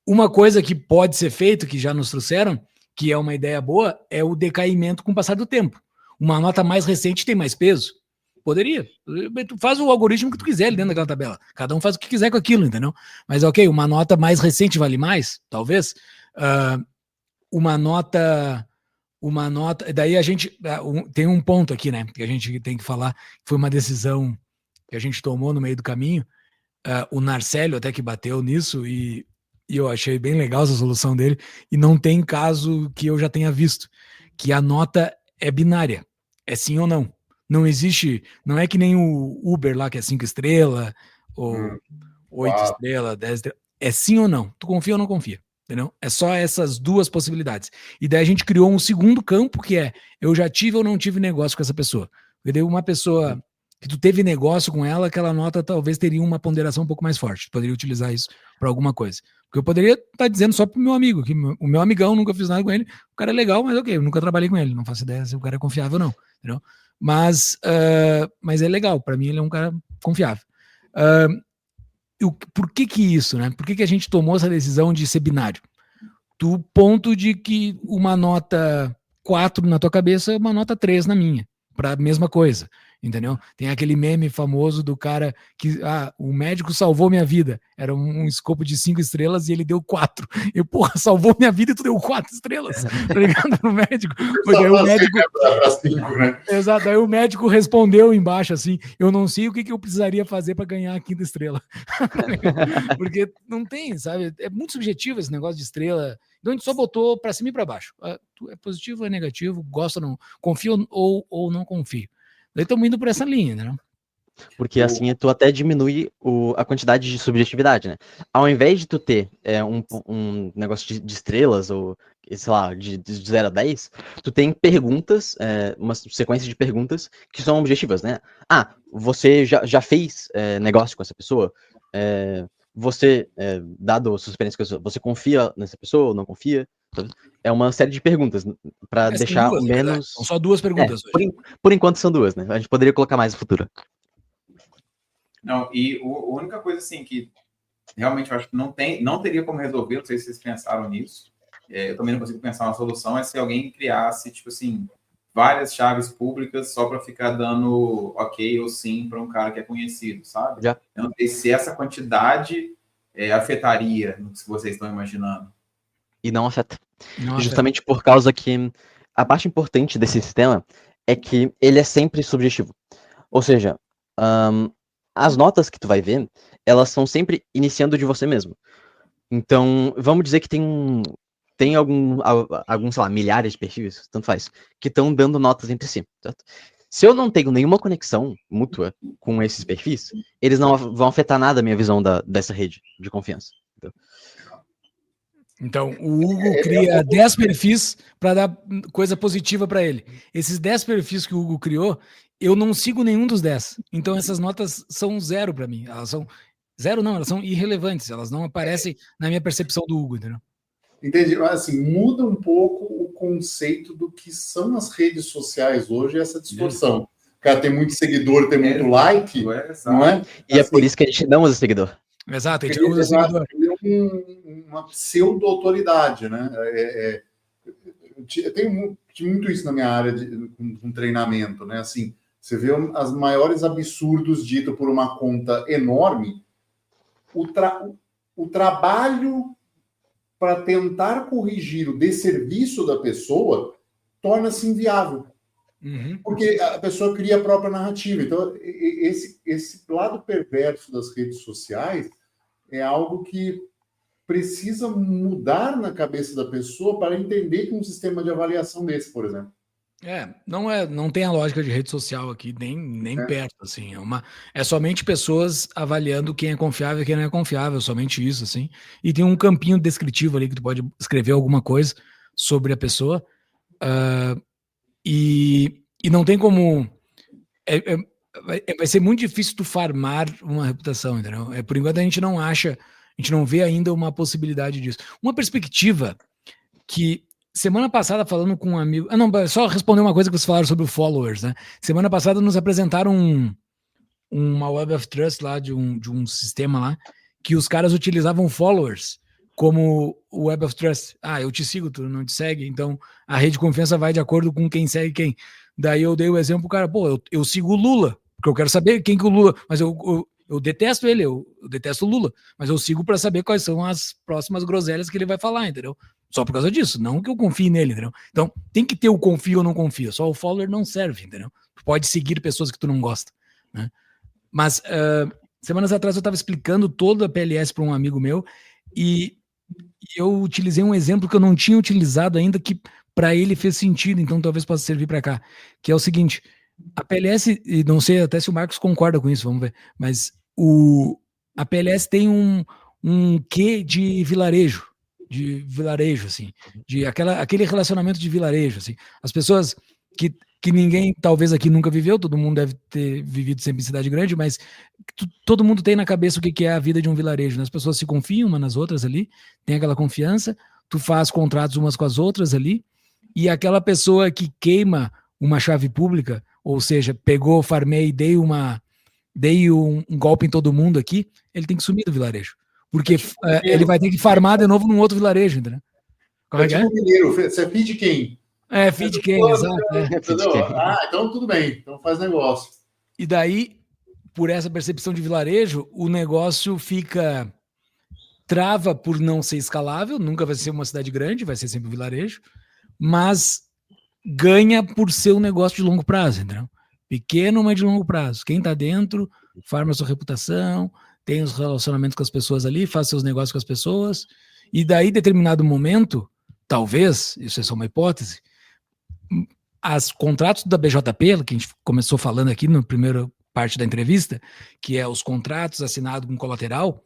Uma coisa que pode ser feito, que já nos trouxeram, que é uma ideia boa, é o decaimento com o passar do tempo. Uma nota mais recente tem mais peso. Poderia. Tu faz o algoritmo que tu quiser ali dentro daquela tabela. Cada um faz o que quiser com aquilo, entendeu? Mas ok, uma nota mais recente vale mais, talvez. Uma nota... Daí a gente... tem um ponto aqui, né? Que a gente tem que falar. Foi uma decisão que a gente tomou no meio do caminho. O Narcélio até que bateu nisso e eu achei bem legal essa solução dele. E não tem caso que eu já tenha visto. Que a nota é binária. É sim ou não. Não existe, não é que nem o Uber lá, que é 5 estrelas, ou 8 estrelas, 10 estrelas. É sim ou não. Tu confia ou não confia, entendeu? É só essas duas possibilidades. E daí a gente criou um segundo campo, que é, eu já tive ou não tive negócio com essa pessoa. Entendeu? Uma pessoa que tu teve negócio com ela, aquela nota talvez teria uma ponderação um pouco mais forte. Tu poderia utilizar isso para alguma coisa. Porque eu poderia estar dizendo só pro meu amigo, que o meu amigão, nunca fiz nada com ele, o cara é legal, mas ok, eu nunca trabalhei com ele, não faço ideia se o cara é confiável ou não, entendeu? Mas é legal, para mim ele é um cara confiável. Por que isso, né? Por que a gente tomou essa decisão de ser binário? Do ponto de que uma nota 4 na tua cabeça é uma nota 3 na minha, para a mesma coisa, entendeu? Tem aquele meme famoso do cara que, o médico salvou minha vida, era um escopo de 5 estrelas e ele deu 4. Eu, porra, salvou minha vida e tu deu 4 estrelas, tá ligado? Pro médico. Porque aí o médico... né? Exato, aí o médico respondeu embaixo assim, eu não sei o que eu precisaria fazer para ganhar a 5ª estrela. Porque não tem, sabe? É muito subjetivo esse negócio de estrela. Então a gente só botou para cima e para baixo. É positivo ou é negativo? Gosta ou não? Confio ou não confio? Daí estamos indo por essa linha, né? Porque assim tu até diminui a quantidade de subjetividade, né? Ao invés de tu ter um negócio de estrelas, ou sei lá, de 0 a 10, tu tem perguntas, uma sequência de perguntas que são objetivas, né? Você já fez negócio com essa pessoa? Você, dado a sua experiência com essa pessoa, você confia nessa pessoa ou não confia? É uma série de perguntas para deixar duas, menos... São só 2 perguntas hoje. Por enquanto são 2, né? A gente poderia colocar mais no futuro. Não, e a única coisa assim que realmente eu acho que não teria como resolver, não sei se vocês pensaram nisso, eu também não consigo pensar uma solução, é se alguém criasse, tipo assim, várias chaves públicas só para ficar dando ok ou sim para um cara que é conhecido, sabe? Já. Eu não sei se essa quantidade afetaria no que vocês estão imaginando. E não afeta. Justamente por causa que a parte importante desse sistema é que ele é sempre subjetivo. Ou seja, as notas que tu vai ver, elas são sempre iniciando de você mesmo. Então, vamos dizer que tem algum, sei lá, milhares de perfis, tanto faz, que estão dando notas entre si, certo? Se eu não tenho nenhuma conexão mútua com esses perfis, eles não vão afetar nada a minha visão dessa rede de confiança. Então, o Hugo cria 10 perfis para dar coisa positiva para ele. Esses 10 perfis que o Hugo criou, eu não sigo nenhum dos 10. Então, essas notas são 0 para mim. Elas são 0 não, elas são irrelevantes. Elas não aparecem na minha percepção do Hugo, entendeu? Entendi. Assim, muda um pouco o conceito do que são as redes sociais hoje, essa distorção. O cara tem muito seguidor, tem muito like, não é? E é por isso que a gente não usa seguidor. Exato, a gente não usa seguidor. Uma pseudo-autoridade, né? Eu tenho muito isso na minha área com treinamento, né? Assim, você vê as maiores absurdos ditos por uma conta enorme, o trabalho para tentar corrigir o desserviço da pessoa torna-se inviável. Porque a pessoa cria a própria narrativa. Então, esse lado perverso das redes sociais é algo que precisa mudar na cabeça da pessoa para entender que um sistema de avaliação desse, por exemplo. Não tem a lógica de rede social aqui, nem perto, assim. É somente pessoas avaliando quem é confiável e quem não é confiável, somente isso, assim. E tem um campinho descritivo ali que tu pode escrever alguma coisa sobre a pessoa. E não tem como... vai ser muito difícil tu farmar uma reputação, entendeu? Por enquanto a gente não acha A gente não vê ainda uma possibilidade disso. Uma perspectiva que semana passada, falando com um amigo... não, só responder uma coisa que vocês falaram sobre o followers, né? Semana passada nos apresentaram uma Web of Trust lá, de um sistema lá, que os caras utilizavam followers como o Web of Trust. Eu te sigo, tu não te segue, então a rede de confiança vai de acordo com quem segue quem. Daí eu dei o exemplo pro cara, eu sigo o Lula, porque eu quero saber quem que o Lula... Mas eu detesto ele, eu detesto o Lula, mas eu sigo para saber quais são as próximas groselhas que ele vai falar, entendeu? Só por causa disso, não que eu confie nele, entendeu? Então, tem que ter o confio ou não confio, só o follower não serve, entendeu? Tu pode seguir pessoas que tu não gosta, né? Mas, semanas atrás eu estava explicando toda a PLS para um amigo meu e eu utilizei um exemplo que eu não tinha utilizado ainda, que para ele fez sentido, então talvez possa servir para cá, que é o seguinte: a PLS, e não sei até se o Marcos concorda com isso, vamos ver, mas a PLS tem um quê de vilarejo, assim, aquele relacionamento de vilarejo, assim. As pessoas que ninguém talvez aqui nunca viveu, todo mundo deve ter vivido sempre em cidade grande, mas todo mundo tem na cabeça o que é a vida de um vilarejo, né? As pessoas se confiam umas nas outras ali, tem aquela confiança, tu faz contratos umas com as outras ali, e aquela pessoa que queima uma chave pública, ou seja, pegou, farmei, dei um golpe em todo mundo aqui, ele tem que sumir do vilarejo. Porque ele vai ter que farmar de novo num outro vilarejo, entendeu? Como é que é? Mineiro, você é filho de quem? Filho de quem, exato. Então tudo bem, então faz negócio. E daí, por essa percepção de vilarejo, o negócio trava por não ser escalável, nunca vai ser uma cidade grande, vai ser sempre um vilarejo, mas ganha por ser um negócio de longo prazo, entendeu? Pequeno, mas de longo prazo. Quem tá dentro, farma a sua reputação, tem os relacionamentos com as pessoas ali, faz seus negócios com as pessoas, e daí, em determinado momento, talvez, isso é só uma hipótese, os contratos da BJP, que a gente começou falando aqui na primeira parte da entrevista, que é os contratos assinados com colateral,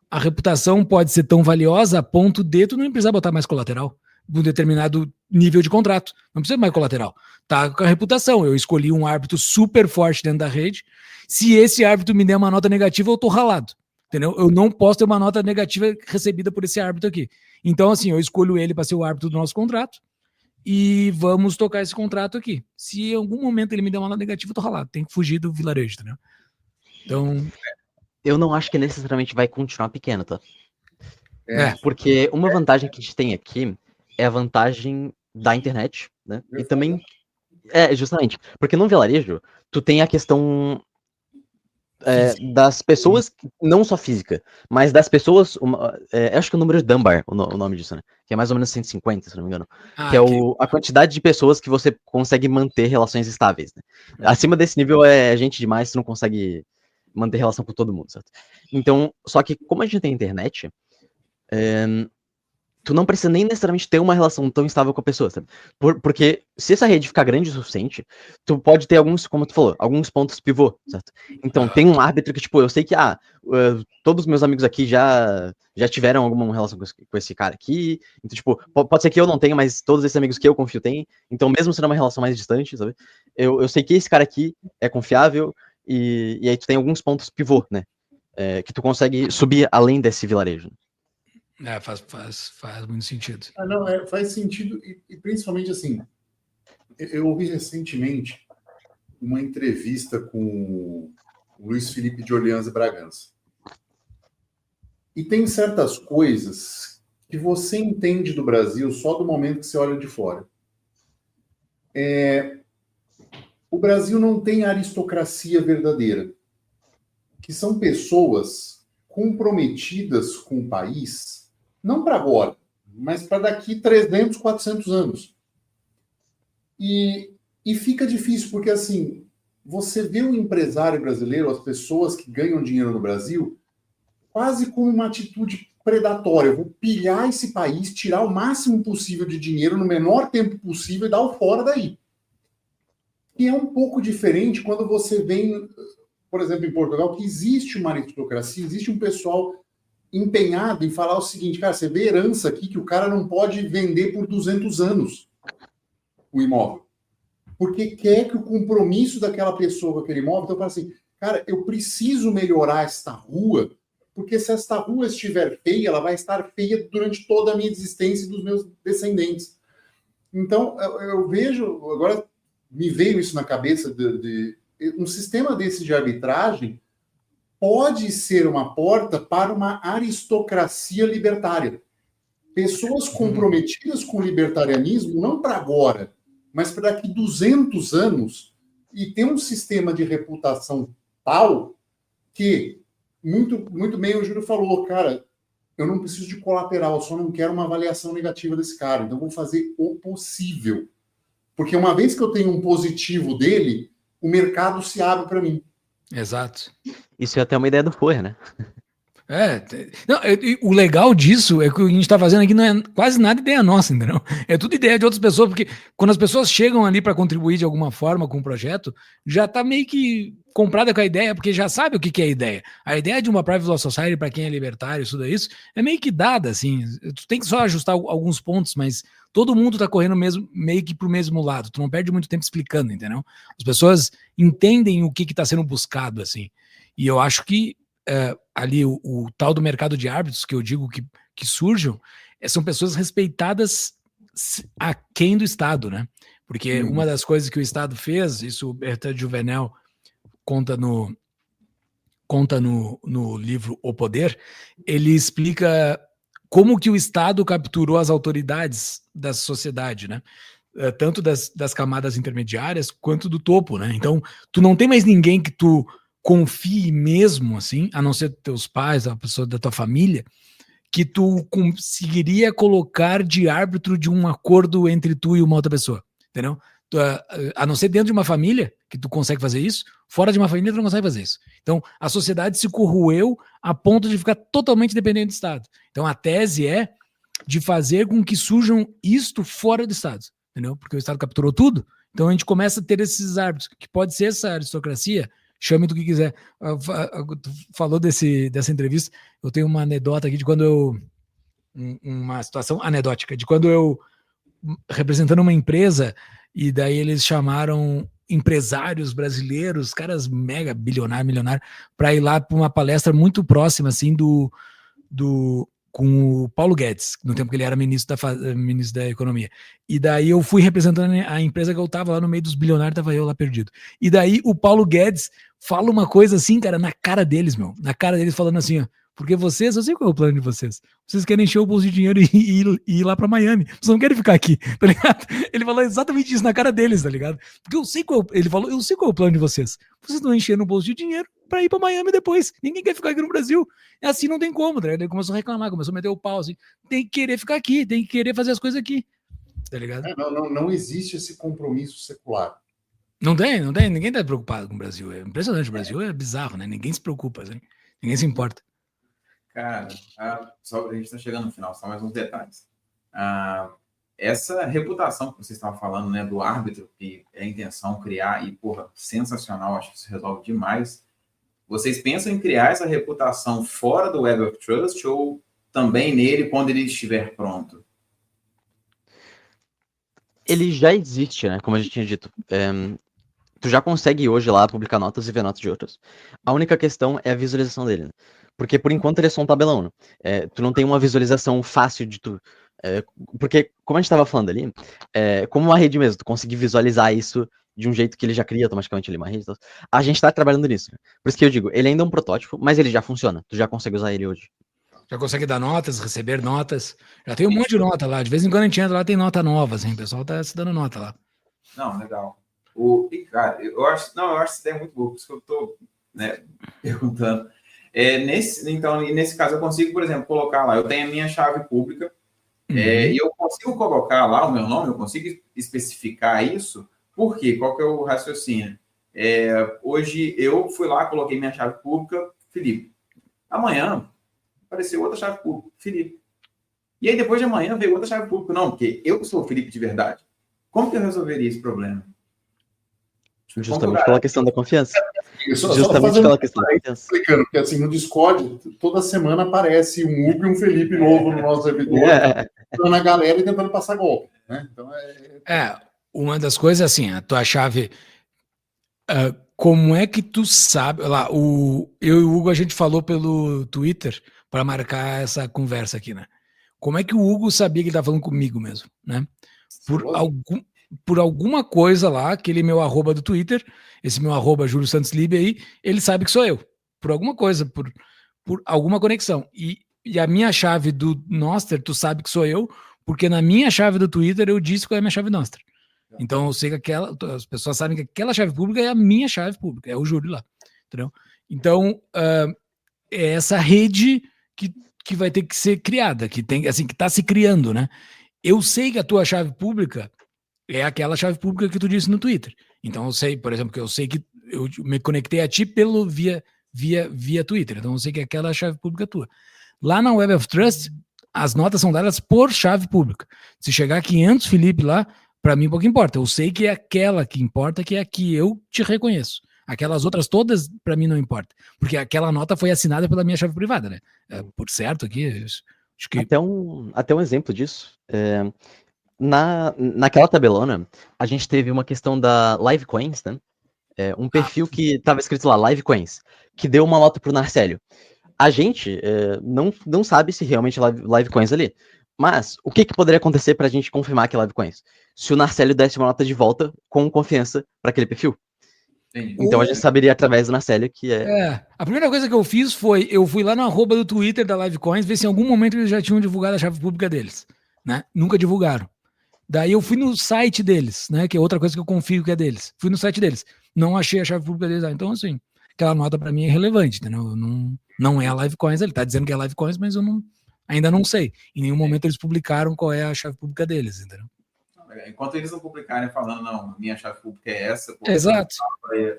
a reputação pode ser tão valiosa a ponto de tu não precisar botar mais colateral um determinado nível de contrato. Não precisa mais colateral. Tá com a reputação. Eu escolhi um árbitro super forte dentro da rede. Se esse árbitro me der uma nota negativa, eu tô ralado. Entendeu? Eu não posso ter uma nota negativa recebida por esse árbitro aqui. Então, assim, eu escolho ele para ser o árbitro do nosso contrato e vamos tocar esse contrato aqui. Se em algum momento ele me der uma nota negativa, eu tô ralado. Tem que fugir do vilarejo, entendeu? Então... Eu não acho que necessariamente vai continuar pequeno, tá? Porque uma vantagem que a gente tem aqui é a vantagem da internet, né? E também, justamente, porque no vilarejo, tu tem a questão das pessoas, não só física, mas das pessoas, acho que o número de Dunbar, o nome disso, né? Que é mais ou menos 150, se não me engano. Que é a quantidade de pessoas que você consegue manter relações estáveis, né? Acima desse nível é gente demais, tu não consegue manter relação com todo mundo, certo? Então, só que como a gente tem internet, tu não precisa nem necessariamente ter uma relação tão estável com a pessoa, sabe? Porque se essa rede ficar grande o suficiente, tu pode ter alguns, como tu falou, alguns pontos pivô, certo? Então, tem um árbitro que, tipo, eu sei que, todos os meus amigos aqui já tiveram alguma relação com esse cara aqui, então, tipo, pode ser que eu não tenha, mas todos esses amigos que eu confio têm, então, mesmo sendo uma relação mais distante, sabe? Eu sei que esse cara aqui é confiável, e aí tu tem alguns pontos pivô, né? Que tu consegue subir além desse vilarejo. Faz muito sentido. Faz sentido, e principalmente assim, eu ouvi recentemente uma entrevista com o Luiz Felipe de Orleans e Bragança. E tem certas coisas que você entende do Brasil só do momento que você olha de fora. O Brasil não tem aristocracia verdadeira, que são pessoas comprometidas com o país, não para agora, mas para daqui 300, 400 anos. E fica difícil, porque assim, você vê o empresário brasileiro, as pessoas que ganham dinheiro no Brasil, quase como uma atitude predatória. Eu vou pilhar esse país, tirar o máximo possível de dinheiro no menor tempo possível e dar o fora daí. E é um pouco diferente quando você vem, por exemplo, em Portugal, que existe uma aristocracia, existe um pessoal empenhado em falar o seguinte, cara, você vê herança aqui que o cara não pode vender por 200 anos o imóvel. Porque quer que o compromisso daquela pessoa com aquele imóvel, então fala assim, cara, eu preciso melhorar esta rua porque se esta rua estiver feia, ela vai estar feia durante toda a minha existência e dos meus descendentes. Então, eu vejo, agora me veio isso na cabeça, de um sistema desse de arbitragem pode ser uma porta para uma aristocracia libertária. Pessoas comprometidas com o libertarianismo, não para agora, mas para daqui 200 anos, e ter um sistema de reputação tal que, muito bem o Júlio falou, cara, eu não preciso de colateral, eu só não quero uma avaliação negativa desse cara, então vou fazer o possível. Porque uma vez que eu tenho um positivo dele, o mercado se abre para mim. Exato. Isso é até uma ideia do Foer, né? O legal disso é que o que a gente está fazendo aqui não é quase nada ideia nossa, entendeu? É tudo ideia de outras pessoas, porque quando as pessoas chegam ali para contribuir de alguma forma com o projeto, já está meio que comprada com a ideia, porque já sabe o que é a ideia. A ideia de uma Private Law Society, para quem é libertário, tudo isso, é meio que dada, assim. Tu tem que só ajustar alguns pontos, mas todo mundo está correndo meio que para o mesmo lado. Tu não perde muito tempo explicando, entendeu? As pessoas entendem o que está sendo buscado, assim. E eu acho que ali o tal do mercado de árbitros, que eu digo que surjam, são pessoas respeitadas aquém do Estado, né? Porque uma das coisas que o Estado fez, isso o Bertrand Juvenel conta no livro O Poder, ele explica como que o Estado capturou as autoridades da sociedade, né? Tanto das camadas intermediárias quanto do topo, né? Então, tu não tem mais ninguém que tu confie mesmo, assim, a não ser teus pais, a pessoa da tua família, que tu conseguiria colocar de árbitro de um acordo entre tu e uma outra pessoa, entendeu? A não ser dentro de uma família que tu consegue fazer isso, fora de uma família tu não consegue fazer isso. Então, a sociedade se corroeu a ponto de ficar totalmente dependente do Estado. Então, a tese é de fazer com que surjam isto fora do Estado, entendeu? Porque o Estado capturou tudo, então a gente começa a ter esses árbitros, que pode ser essa aristocracia, chame do que quiser. Falou dessa entrevista, eu tenho uma anedota aqui de quando uma situação anedótica, de quando eu, representando uma empresa, e daí eles chamaram empresários brasileiros, caras mega bilionários, milionários, para ir lá para uma palestra muito próxima, assim, com o Paulo Guedes, no tempo que ele era ministro da Economia. E daí eu fui representando a empresa que eu tava lá no meio dos bilionários, tava eu lá perdido. E daí o Paulo Guedes fala uma coisa assim, cara, na cara deles, na cara deles falando assim, ó, porque vocês, eu sei qual é o plano de vocês. Vocês querem encher o bolso de dinheiro e ir lá pra Miami. Vocês não querem ficar aqui, tá ligado? Ele falou exatamente isso na cara deles, tá ligado? Porque ele falou, eu sei qual é o plano de vocês. Vocês estão enchendo o bolso de dinheiro pra ir pra Miami depois. Ninguém quer ficar aqui no Brasil. Assim não tem como, tá ligado? Ele começou a reclamar, começou a meter o pau, assim. Tem que querer ficar aqui, tem que querer fazer as coisas aqui, tá ligado? Não existe esse compromisso secular. Não tem, ninguém tá preocupado com o Brasil. É impressionante, o Brasil é bizarro, né? Ninguém se preocupa, assim. Ninguém se importa. Cara, só a gente está chegando no final, só mais uns detalhes. Essa reputação que vocês estavam falando, né, do árbitro, que é a intenção criar, e, porra, sensacional, acho que isso resolve demais. Vocês pensam em criar essa reputação fora do Web of Trust ou também nele quando ele estiver pronto? Ele já existe, né, como a gente tinha dito. Tu já consegue hoje lá publicar notas e ver notas de outras. A única questão é a visualização dele, né? Porque por enquanto ele é só um tabelão, né? Tu não tem uma visualização fácil de tu. Porque, como a gente estava falando ali, como uma rede mesmo, tu conseguir visualizar isso de um jeito que ele já cria automaticamente ali uma rede. Então, a gente está trabalhando nisso. Né? Por isso que eu digo, ele ainda é um protótipo, mas ele já funciona. Tu já consegue usar ele hoje. Já consegue dar notas, receber notas. Já tem um monte de nota lá. De vez em quando a gente entra lá, tem nota nova, assim. O pessoal tá se dando nota lá. Não, legal. Cara, eu acho essa ideia muito boa, por isso que eu tô, né, perguntando. Nesse caso, eu consigo, por exemplo, colocar lá, eu tenho a minha chave pública, e eu consigo colocar lá o meu nome, eu consigo especificar isso. Por quê? Qual que é o raciocínio? Hoje eu fui lá, coloquei minha chave pública, Felipe. Amanhã apareceu outra chave pública, Felipe. E aí depois de amanhã veio outra chave pública. Não, porque eu sou o Felipe de verdade. Como que eu resolveria esse problema? Justamente pela questão da confiança. Justamente pela questão da confiança. Explicando, porque assim, no Discord, toda semana aparece um Hugo e um Felipe novo no nosso servidor, na galera e tentando passar golpe. Né? Então, uma das coisas assim, a tua chave, como é que tu sabe? Lá, eu e o Hugo, a gente falou pelo Twitter para marcar essa conversa aqui, né? Como é que o Hugo sabia que ele estava falando comigo mesmo, né? Por alguma coisa lá, aquele meu arroba do Twitter, esse meu arroba Júlio Santos Libe aí, ele sabe que sou eu. Por alguma coisa, por alguma conexão. E a minha chave do Nostr, tu sabe que sou eu, porque na minha chave do Twitter eu disse qual é a minha chave Nostr. Então eu sei que as pessoas sabem que aquela chave pública é a minha chave pública, é o Júlio lá. Entendeu? Então, é essa rede que vai ter que ser criada, que está se criando, né? Eu sei que a tua chave pública é aquela chave pública que tu disse no Twitter. Então eu sei, por exemplo, que eu sei que eu me conectei a ti via Twitter. Então eu sei que aquela é a chave pública tua. Lá na Web of Trust, as notas são dadas por chave pública. Se chegar a 500 Felipe lá, para mim pouco importa. Eu sei que é aquela que importa, que é a que eu te reconheço. Aquelas outras todas, para mim, não importa. Porque aquela nota foi assinada pela minha chave privada, né? Por certo aqui, acho que... Até um exemplo disso. Naquela tabelona, a gente teve uma questão da Livecoins, né? Um perfil que estava escrito lá, Livecoins, que deu uma nota pro Narcélio. A gente não sabe se realmente é Livecoins ali. Mas o que poderia acontecer para a gente confirmar que é Livecoins? Se o Narcélio desse uma nota de volta com confiança para aquele perfil. Então a gente saberia através do Narcélio que é... A primeira coisa que eu fiz foi, eu fui lá no arroba do Twitter da Livecoins, ver se em algum momento eles já tinham divulgado a chave pública deles, né? Nunca divulgaram. Daí eu fui no site deles, né? Que é outra coisa que eu confio que é deles. Fui no site deles. Não achei a chave pública deles. Então, assim, aquela nota para mim é irrelevante, entendeu? Não é a Livecoins, ele tá dizendo que é a Livecoins, mas eu ainda não sei. Em nenhum momento eles publicaram qual é a chave pública deles, entendeu? Enquanto eles não publicarem falando, não, minha chave pública é essa. Exato.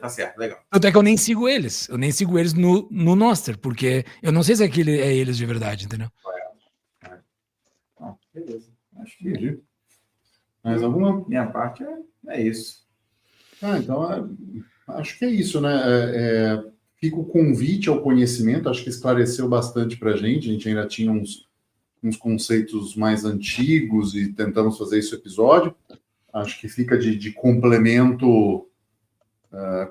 Tá certo, legal. Tanto é que eu nem sigo eles. Eu nem sigo eles no Nostr, porque eu não sei se aquele é eles de verdade, entendeu? Bom, beleza. Acho que mais alguma? Minha parte é isso. Então, acho que é isso, né? Fica o convite ao conhecimento, acho que esclareceu bastante para a gente ainda tinha uns conceitos mais antigos e tentamos fazer esse episódio. Acho que fica de complemento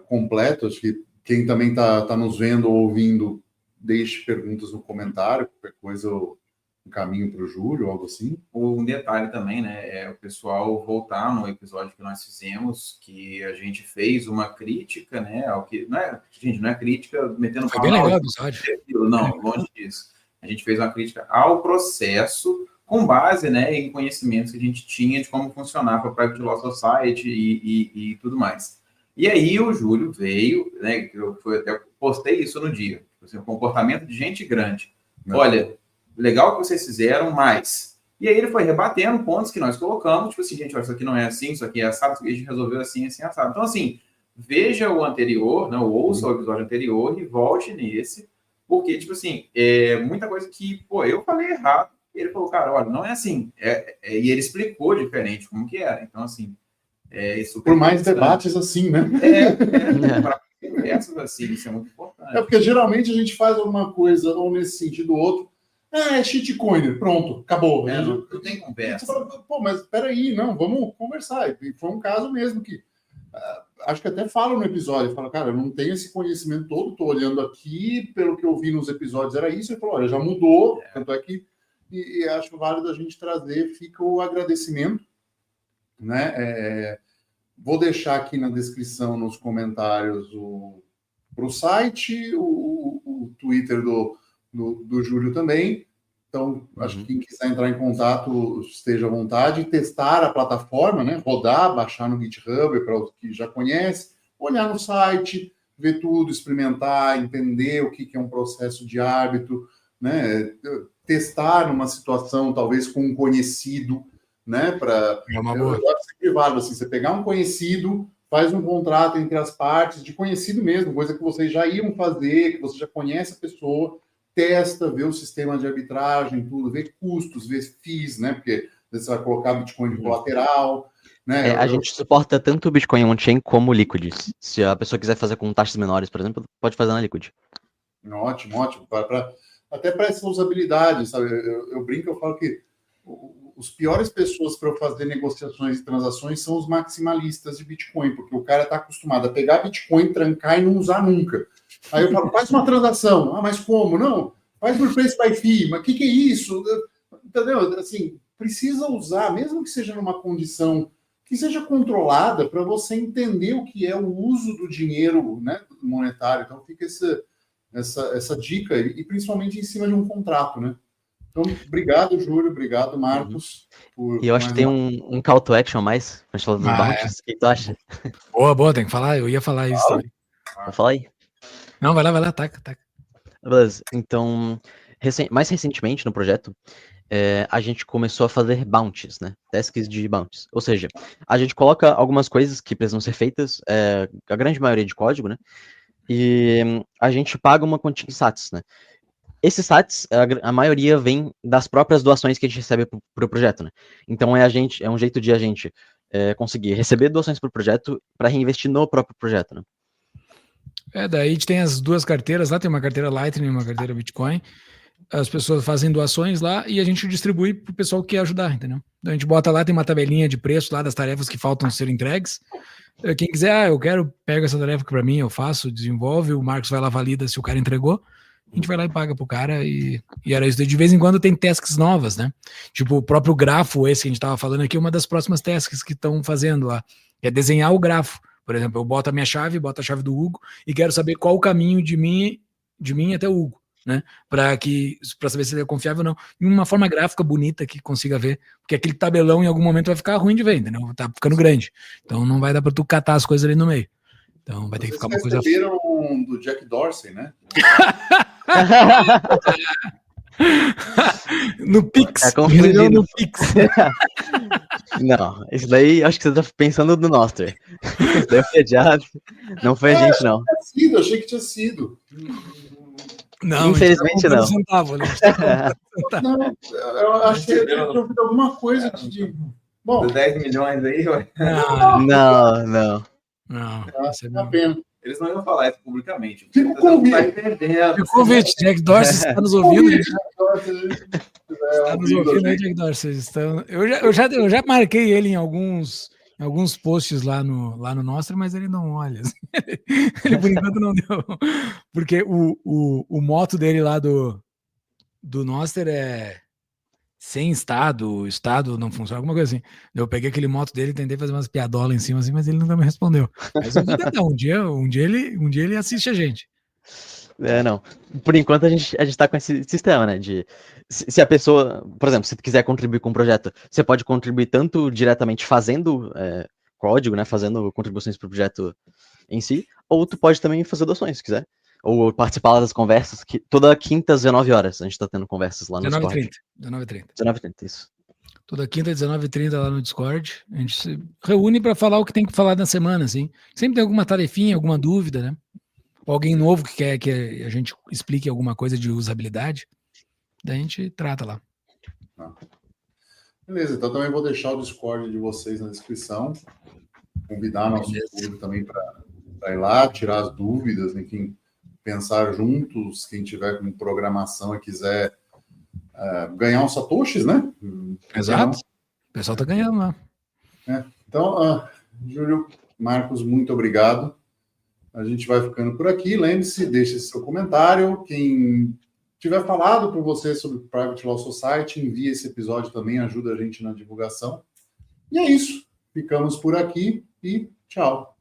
completo. Acho que quem também está nos vendo ou ouvindo, deixe perguntas no comentário, qualquer coisa eu encaminho para o Júlio, algo assim. Um detalhe também, né, o pessoal voltar no episódio que nós fizemos, que a gente fez uma crítica, né, ao que... Não é crítica metendo... Foi bem legal o episódio. Não, longe disso. A gente fez uma crítica ao processo com base, né, em conhecimentos que a gente tinha de como funcionava a Private Law Society e tudo mais. E aí o Júlio veio, né, eu até postei isso no dia, assim, o comportamento de gente grande. Olha, legal que vocês fizeram, mas... E aí ele foi rebatendo pontos que nós colocamos, tipo assim, gente, isso aqui não é assim, isso aqui é assado, isso aqui a gente resolveu assim, assim, assado. Então, assim, veja o anterior, né, ouça o episódio anterior e volte nesse, porque, tipo assim, muita coisa que, eu falei errado, e ele falou, cara, olha, não é assim. E ele explicou diferente como que era. Então, assim, isso... Por mais debates assim, né? Para conversas assim, isso é muito importante. Porque geralmente a gente faz alguma coisa, ou nesse sentido ou outro, é shitcoin, pronto, acabou. Não tem conversa. Fala, mas peraí, não, vamos conversar. E foi um caso mesmo que... acho que até falo no episódio, falo, cara, eu não tenho esse conhecimento todo, estou olhando aqui, pelo que eu vi nos episódios era isso, ele falou, olha, já mudou, tanto é que, e acho válido a gente trazer, fica o agradecimento, né, vou deixar aqui na descrição, nos comentários, para o site, o Twitter do Júlio também. Então, acho que quem quiser entrar em contato, esteja à vontade, testar a plataforma, né? Rodar, baixar no GitHub, para os que já conhecem, olhar no site, ver tudo, experimentar, entender o que é um processo de árbitro, né? Testar numa situação, talvez com um conhecido, né? Eu acho sempre válido, assim, você pegar um conhecido, faz um contrato entre as partes, de conhecido mesmo, coisa que vocês já iam fazer, que você já conhece a pessoa, testa, vê o sistema de arbitragem, tudo, vê custos, vê FIIs, né? Porque você vai colocar Bitcoin de colateral, né? A gente suporta tanto o Bitcoin on-chain como o Liquid. Se a pessoa quiser fazer com taxas menores, por exemplo, pode fazer na Liquid. Ótimo. Até para essa usabilidade, sabe? Eu brinco, eu falo que os piores pessoas para eu fazer negociações e transações são os maximalistas de Bitcoin, porque o cara está acostumado a pegar Bitcoin, trancar e não usar nunca. Aí eu falo, faz uma transação. Ah, mas como? Não, faz por preço by fee. Mas o que é isso? Entendeu? Assim, precisa usar, mesmo que seja numa condição que seja controlada, para você entender o que é o uso do dinheiro, né, monetário. Então fica essa dica, e principalmente em cima de um contrato, né? Então, obrigado, Júlio, obrigado, Marcos. E eu acho que tem um call to action a mais, pra gente falar dos bounties. O que tu acha? Boa, tem que falar, eu ia falar isso também. Vou falar aí. Não, vai lá, taca. Beleza, então, mais recentemente no projeto, a gente começou a fazer bounties, né? Tasks de bounties. Ou seja, a gente coloca algumas coisas que precisam ser feitas, a grande maioria de código, né? E a gente paga uma quantia em sats, né? Esses sats, a maioria vem das próprias doações que a gente recebe para o projeto, né? Então é um jeito de a gente conseguir receber doações para o projeto para reinvestir no próprio projeto, né? Daí a gente tem as duas carteiras lá, tem uma carteira Lightning e uma carteira Bitcoin. As pessoas fazem doações lá e a gente distribui para o pessoal que quer ajudar, entendeu? Então a gente bota lá, tem uma tabelinha de preço lá das tarefas que faltam ser entregues. Quem quiser, eu quero, pega essa tarefa para mim, eu faço, desenvolve, o Marcos vai lá, valida se o cara entregou, a gente vai lá e paga pro cara e era isso. De vez em quando tem tasks novas, né? Tipo, o próprio grafo, esse que a gente tava falando aqui, uma das próximas tasks que estão fazendo lá, é desenhar o grafo. Por exemplo, eu boto a minha chave, boto a chave do Hugo e quero saber qual o caminho de mim até o Hugo, né? Para saber se ele é confiável ou não. Em uma forma gráfica bonita que consiga ver, porque aquele tabelão em algum momento vai ficar ruim de ver, entendeu? Tá ficando grande. Então não vai dar para tu catar as coisas ali no meio. Então vai ter que ficar uma coisa. Vocês receberam do Jack Dorsey, né? No Pix. No Pix. Não, isso daí acho que você tá pensando no Nostr. Isso daí foi adiado. Não foi a gente, não. Eu achei que tinha sido. Não, infelizmente não. Centavo, né? Não, eu acho que eu ouvi alguma coisa de. Bom, 10 milhões aí, ué. Não. Isso é uma pena. Eles não iam falar isso publicamente. Fica o convite. Fica o convite. Jack Dorsey está nos ouvindo. Está nos ouvindo aí, Jack Dorsey. Eu já marquei ele em alguns posts lá no Nostr, mas ele não olha. Ele por enquanto não deu. Porque o moto dele lá do Nostr é sem o estado não funciona, alguma coisa assim. Eu peguei aquele moto dele e tentei fazer umas piadolas em cima assim, mas ele nunca me respondeu. Mas eu vou tentar, um dia ele assiste a gente. Não. Por enquanto a gente tá com esse sistema, né? Se a pessoa, por exemplo, se tu quiser contribuir com o projeto, você pode contribuir tanto diretamente fazendo código, né? Fazendo contribuições para o projeto em si, ou tu pode também fazer doações, se quiser. Ou participar das conversas, que toda quinta às 19 horas a gente tá tendo conversas lá no Discord. 19h30, isso. Toda quinta, 19h30 lá no Discord. A gente se reúne para falar o que tem que falar na semana, assim. Sempre tem alguma tarefinha, alguma dúvida, né? Ou alguém novo que quer que a gente explique alguma coisa de usabilidade. Daí a gente trata lá. Beleza, então também vou deixar o Discord de vocês na descrição. Convidar nosso público também para ir lá, tirar as dúvidas, enfim, pensar juntos. Quem tiver com programação e quiser ganhar uns satoshis, né? Exato. O pessoal tá ganhando lá. Então, Júlio, Marcos, muito obrigado. A gente vai ficando por aqui. Lembre-se, deixe seu comentário. Quem tiver falado para você sobre o Private Law Society, envie esse episódio também, ajuda a gente na divulgação. E é isso. Ficamos por aqui e tchau.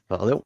Valeu.